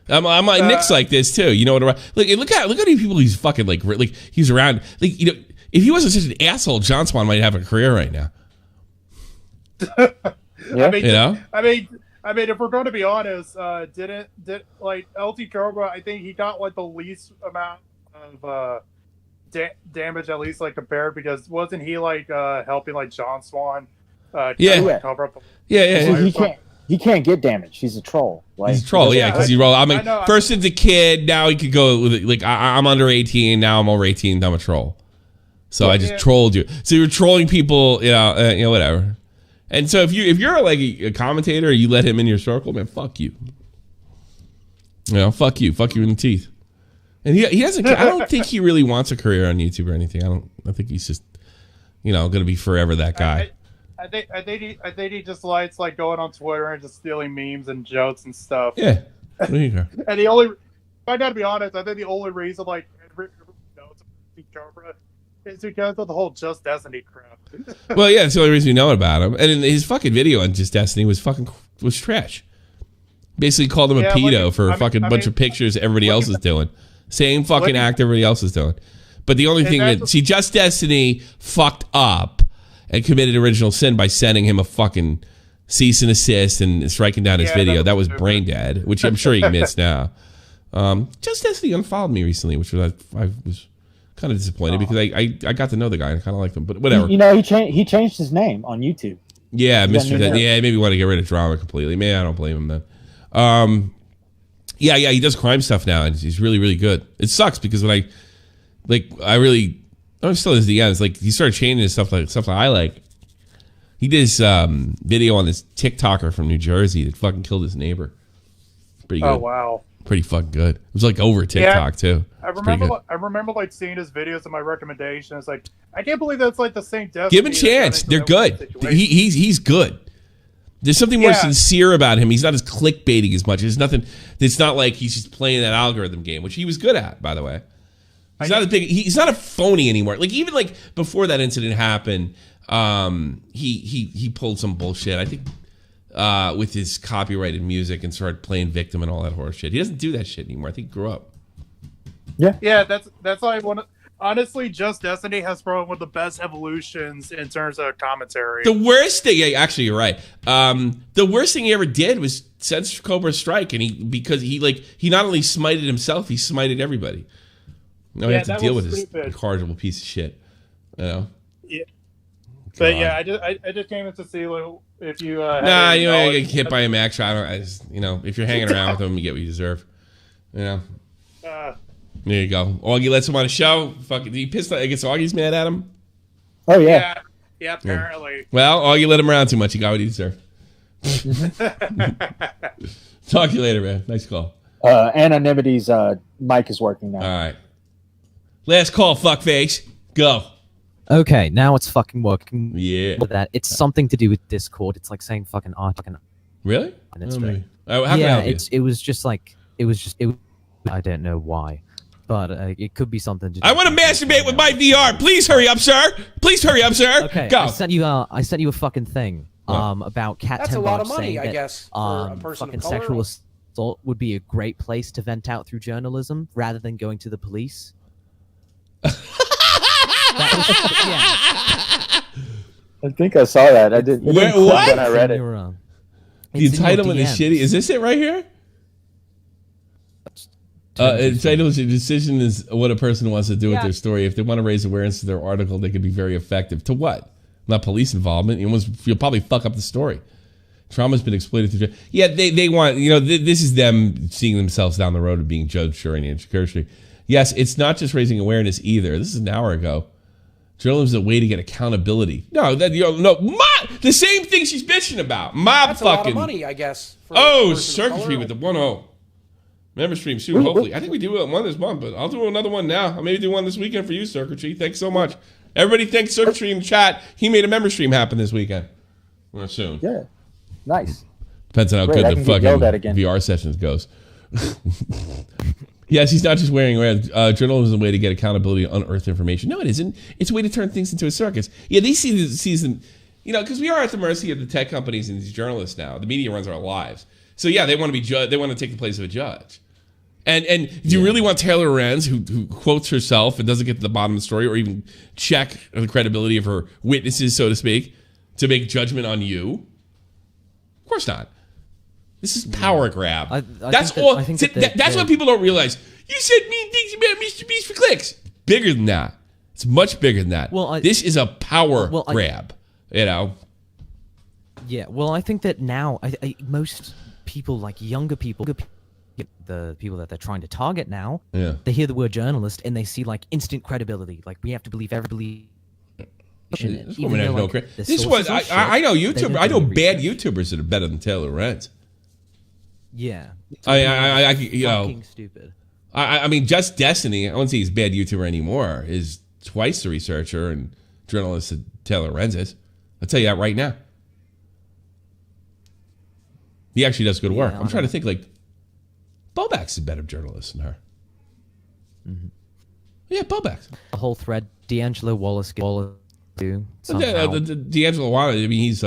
I'm like Nick's like this too. You know what? Look how many people he's fucking like he's around. Like, you know, if he wasn't such an asshole, John Swan might have a career right now. Yeah. I mean, if we're going to be honest, did like LT Cobra? I think he got like the least amount of damage, at least like compared, because wasn't he like helping like John Swan? Cover up He can't get damage. He's a troll. Like, he's a troll, because he roll. I mean, first it's a kid, now he could go with like I'm under 18, now I'm over 18, I'm a troll. So I just trolled you. So you're trolling people, whatever. And so if you're like a commentator, you let him in your circle, man, fuck you. Fuck you in the teeth. And he hasn't. I don't think he really wants a career on YouTube or anything. I think he's just, going to be forever that guy. I think he just likes like going on Twitter and just stealing memes and jokes and stuff. Yeah, there you go. And if I gotta be honest, I think the only reason like everyone knows Cobra is because of the whole Just Destiny crap. Well, yeah, it's the only reason we know about him. And his fucking video on Just Destiny was trash. Basically called him a pedo for a bunch of pictures everybody else is doing. Same fucking act everybody else is doing. But the only thing Just Destiny fucked up and committed original sin by sending him a fucking cease and assist and striking down his video. That was brain dead, which I'm sure he admits now. Just Destiny unfollowed me recently, which was I was kind of disappointed because I got to know the guy and I kind of liked him, but whatever. You know, he changed his name on YouTube. Yeah, Mr. Dead. Yeah, maybe want to get rid of drama completely. Maybe I don't blame him then. Yeah, he does crime stuff now, and he's really, really good. It sucks because when I'm still at the end. It's like he started changing his stuff that I like. He did this video on this TikToker from New Jersey that fucking killed his neighbor. Pretty good. Oh wow. Pretty fucking good. It was like over TikTok too. I remember like seeing his videos and my recommendation. It's like I can't believe that's like the same Destiny. Give him a chance. They're good. He's good. There's something more sincere about him. He's not as clickbaiting as much. There's nothing. It's not like he's just playing that algorithm game, which he was good at, by the way. He's not a phony anymore. Like even like before that incident happened, he pulled some bullshit. I think with his copyrighted music and started playing victim and all that horse shit. He doesn't do that shit anymore. I think he grew up. Yeah. That's why I want to. Honestly, Just Destiny has probably one of the best evolutions in terms of commentary. The worst thing, actually, you're right. The worst thing he ever did was censor Cobra Strike, and because he not only smited himself, he smited everybody. Now we have to deal with this incorrigible piece of shit. You know. Yeah. But yeah, I just came in to see if you. Nah, you know, you get hit by a Max shot. If you're hanging around with him, you get what you deserve. You know. There you go. Augie lets him on a show. Fucking, he pissed. I guess Augie's mad at him. Oh yeah. Yeah. Apparently. Well, Augie let him around too much. He got what he deserved. Talk to you later, man. Nice call. Anonymity's mic is working now. All right. Last call, fuckface. Go. Okay, now it's fucking working. Yeah. With that, it's something to do with Discord. It's like saying fucking Really? And it's how can I help you? it was just. I don't know why. But it could be something to do. I want to masturbate with my VR. Please hurry up, sir. Please hurry up, sir. Okay, go. I sent you a fucking thing about Cat. That's a lot of money, I guess, for a person fucking of color. sexual assault would be a great place to vent out through journalism rather than going to the police. I think I saw that. I didn't. What? When I read it. The entitlement is shitty. Is this it right here? Entitlement to decision is what a person wants to do with their story. If they want to raise awareness to their article, they could be very effective. To what? Not police involvement. You'll probably fuck up the story. Trauma's been exploited through. Yeah, they want. This is them seeing themselves down the road of being judged during the cursory. Yes, it's not just raising awareness either. This is an hour ago. Journalism is a way to get accountability. No, the same thing she's bitching about. That's a lot of money, I guess. circuitry with the 1-0. Member stream soon, hopefully. I think we do one this month, but I'll do another one now. I'll maybe do one this weekend for you, Circuitry. Thanks so much. Everybody thanks Circuitry in the chat. He made a member stream happen this weekend. Or soon. Yeah. Nice. Depends on how good the fucking VR sessions goes. Yes, he's not just wearing red. Journalism is a way to get accountability to unearthed information. No, it isn't. It's a way to turn things into a circus. Yeah, they see the season, because we are at the mercy of the tech companies and these journalists now. The media runs our lives. So yeah, they want to be judged. They want to take the place of a judge. And do you really want Taylor Lorenz, who quotes herself and doesn't get to the bottom of the story or even check the credibility of her witnesses, so to speak, to make judgment on you? Of course not. This is power grab. That's what people don't realize. You said mean things about Mr. Beast for clicks. Bigger than that. It's much bigger than that. This is a power grab. Yeah, well, I think that now most people, like younger people, the people that they're trying to target now, they hear the word journalist and they see like instant credibility. Like we have to believe everybody. This was I know YouTubers. I know bad YouTubers that are better than Taylor Lorenz. Yeah, fucking stupid. I mean, Just Destiny. I wouldn't say he's a bad YouTuber anymore. Is twice the researcher and journalist that Taylor Lorenz is. I'll tell you that right now. He actually does good work. I'm trying to think like. Bobax is a better journalist than her. Mm-hmm. Yeah, Bobax. The whole thread, D'Angelo Wallace do. D'Angelo Wallace, I mean, he's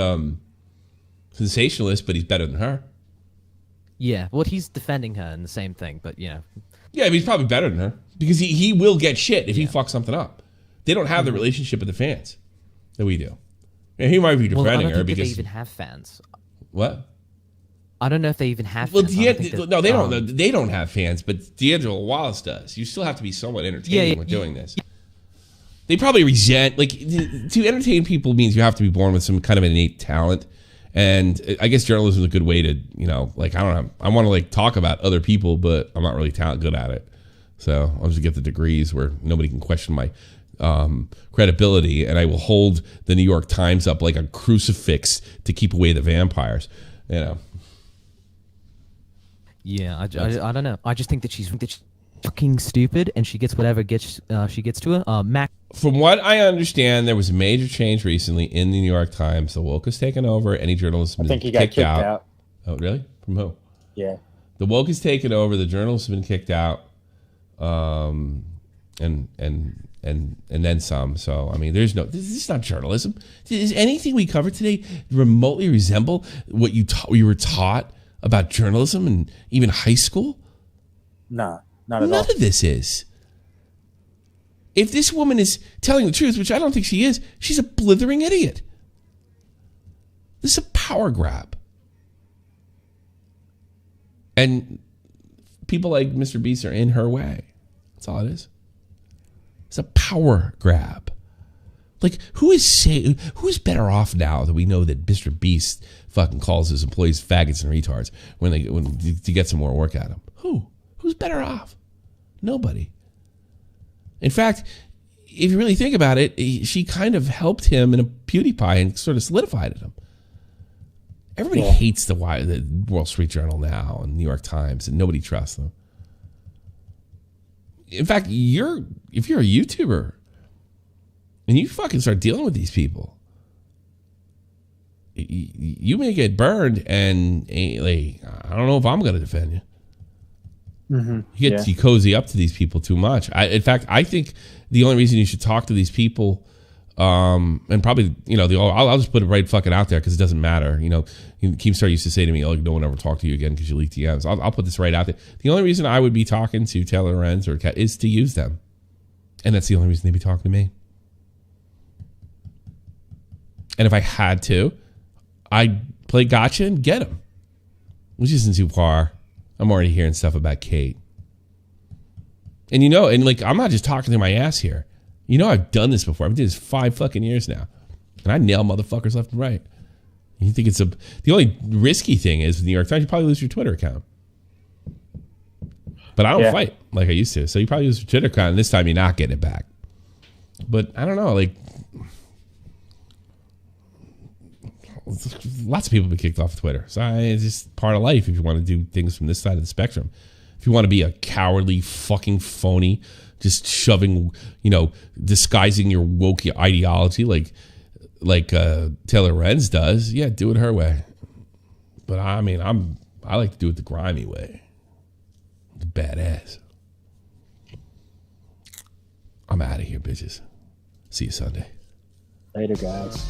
sensationalist, but he's better than her. Yeah, well, he's defending her in the same thing, but Yeah, I mean, he's probably better than her because he will get shit if he fucks something up. They don't have the relationship with the fans that we do. And he might be defending her because they even have fans. What? I don't know if they even have. Well, fans. no, they don't. They don't have fans, but D'Angelo Wallace does. You still have to be somewhat entertaining when doing this. They probably resent, like, to entertain people means you have to be born with some kind of innate talent. And I guess journalism is a good way to, you know, like, I don't know. I want to, like, talk about other people, but I'm not really good at it. So I'll just get the degrees where nobody can question my credibility, and I will hold the New York Times up like a crucifix to keep away the vampires, you know. Yeah, I don't know. I just think that she's fucking stupid, and she gets whatever she gets to her. Mac. From what I understand, there was a major change recently in the New York Times. The woke has taken over. Any journalist has been kicked out. Oh, really? From who? Yeah. The woke has taken over. The journalists have been kicked out, and then some. So I mean, this is not journalism. Does anything we covered today remotely resemble what you were taught about journalism and even high school? No, not at all. None of this is. If this woman is telling the truth, which I don't think she is, she's a blithering idiot. This is a power grab. And people like Mr. Beast are in her way. That's all it is. It's a power grab. Like, who's better off now that we know that Mr. Beast fucking calls his employees faggots and retards to get some more work at him? Who's better off? Nobody. In fact, if you really think about it, she kind of helped him in a PewDiePie and sort of solidified him. Everybody hates the Wall Street Journal now and New York Times, and nobody trusts them. In fact, if you're a YouTuber and you fucking start dealing with these people, you may get burned, and like, I don't know if I'm going to defend you. Mm-hmm. You cozy up to these people too much. In fact, I think the only reason you should talk to these people, and probably, you know, I'll just put it right fucking out there because it doesn't matter. You know, Keemstar used to say to me, "Oh, no one ever talk to you again because you leak DMs." I'll put this right out there. The only reason I would be talking to Taylor Lorenz or Kat is to use them, and that's the only reason they'd be talking to me. And if I had to, I'd play gotcha and get them, which isn't too far. I'm already hearing stuff about Kate. And you know, and like, I'm not just talking to my ass here. You know, I've done this before. I've done this 5 fucking years now. And I nail motherfuckers left and right. You think the only risky thing is with New York Times, you probably lose your Twitter account. But I don't fight like I used to. So you probably lose your Twitter account, and this time you're not getting it back. But I don't know, like, lots of people have been kicked off Twitter. So it's just part of life if you want to do things from this side of the spectrum. If you want to be a cowardly fucking phony, just shoving, you know, disguising your woke ideology like Taylor Lorenz does, yeah, do it her way. But I mean, I like to do it the grimy way. The badass. I'm out of here, bitches. See you Sunday. Later, guys.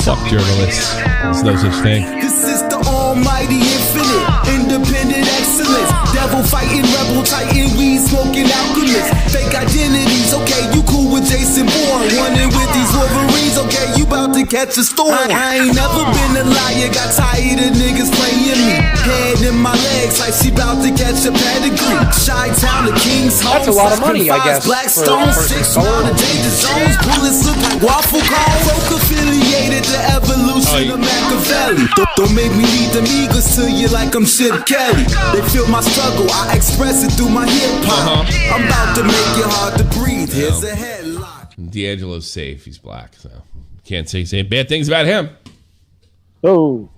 Fuck journalists. There's no such thing. This is the almighty infinite, independent excellence. Devil fighting, rebel titan, weed smoking alchemist. Fake identities, okay, you cool with Jason Bourne. Running with these Wolverines, okay, you about to catch a storm. I ain't never been a liar, got tired of niggas playing me. Head in my legs like she about to catch a pedigree. Chi-town, the King's home. That's a lot of money, I guess. Blackstone, 6 round of danger zones. Bullets look like waffle cones. Folk affiliated to evolution of Machiavelli. Don't make me lead them eagles to you like I'm Chip Kelly. They feel my struggle, I express it through my hip hop. I'm about to make it hard to breathe. Here's a headlock. D'Angelo's safe. He's black, so can't say bad things about him. Oh.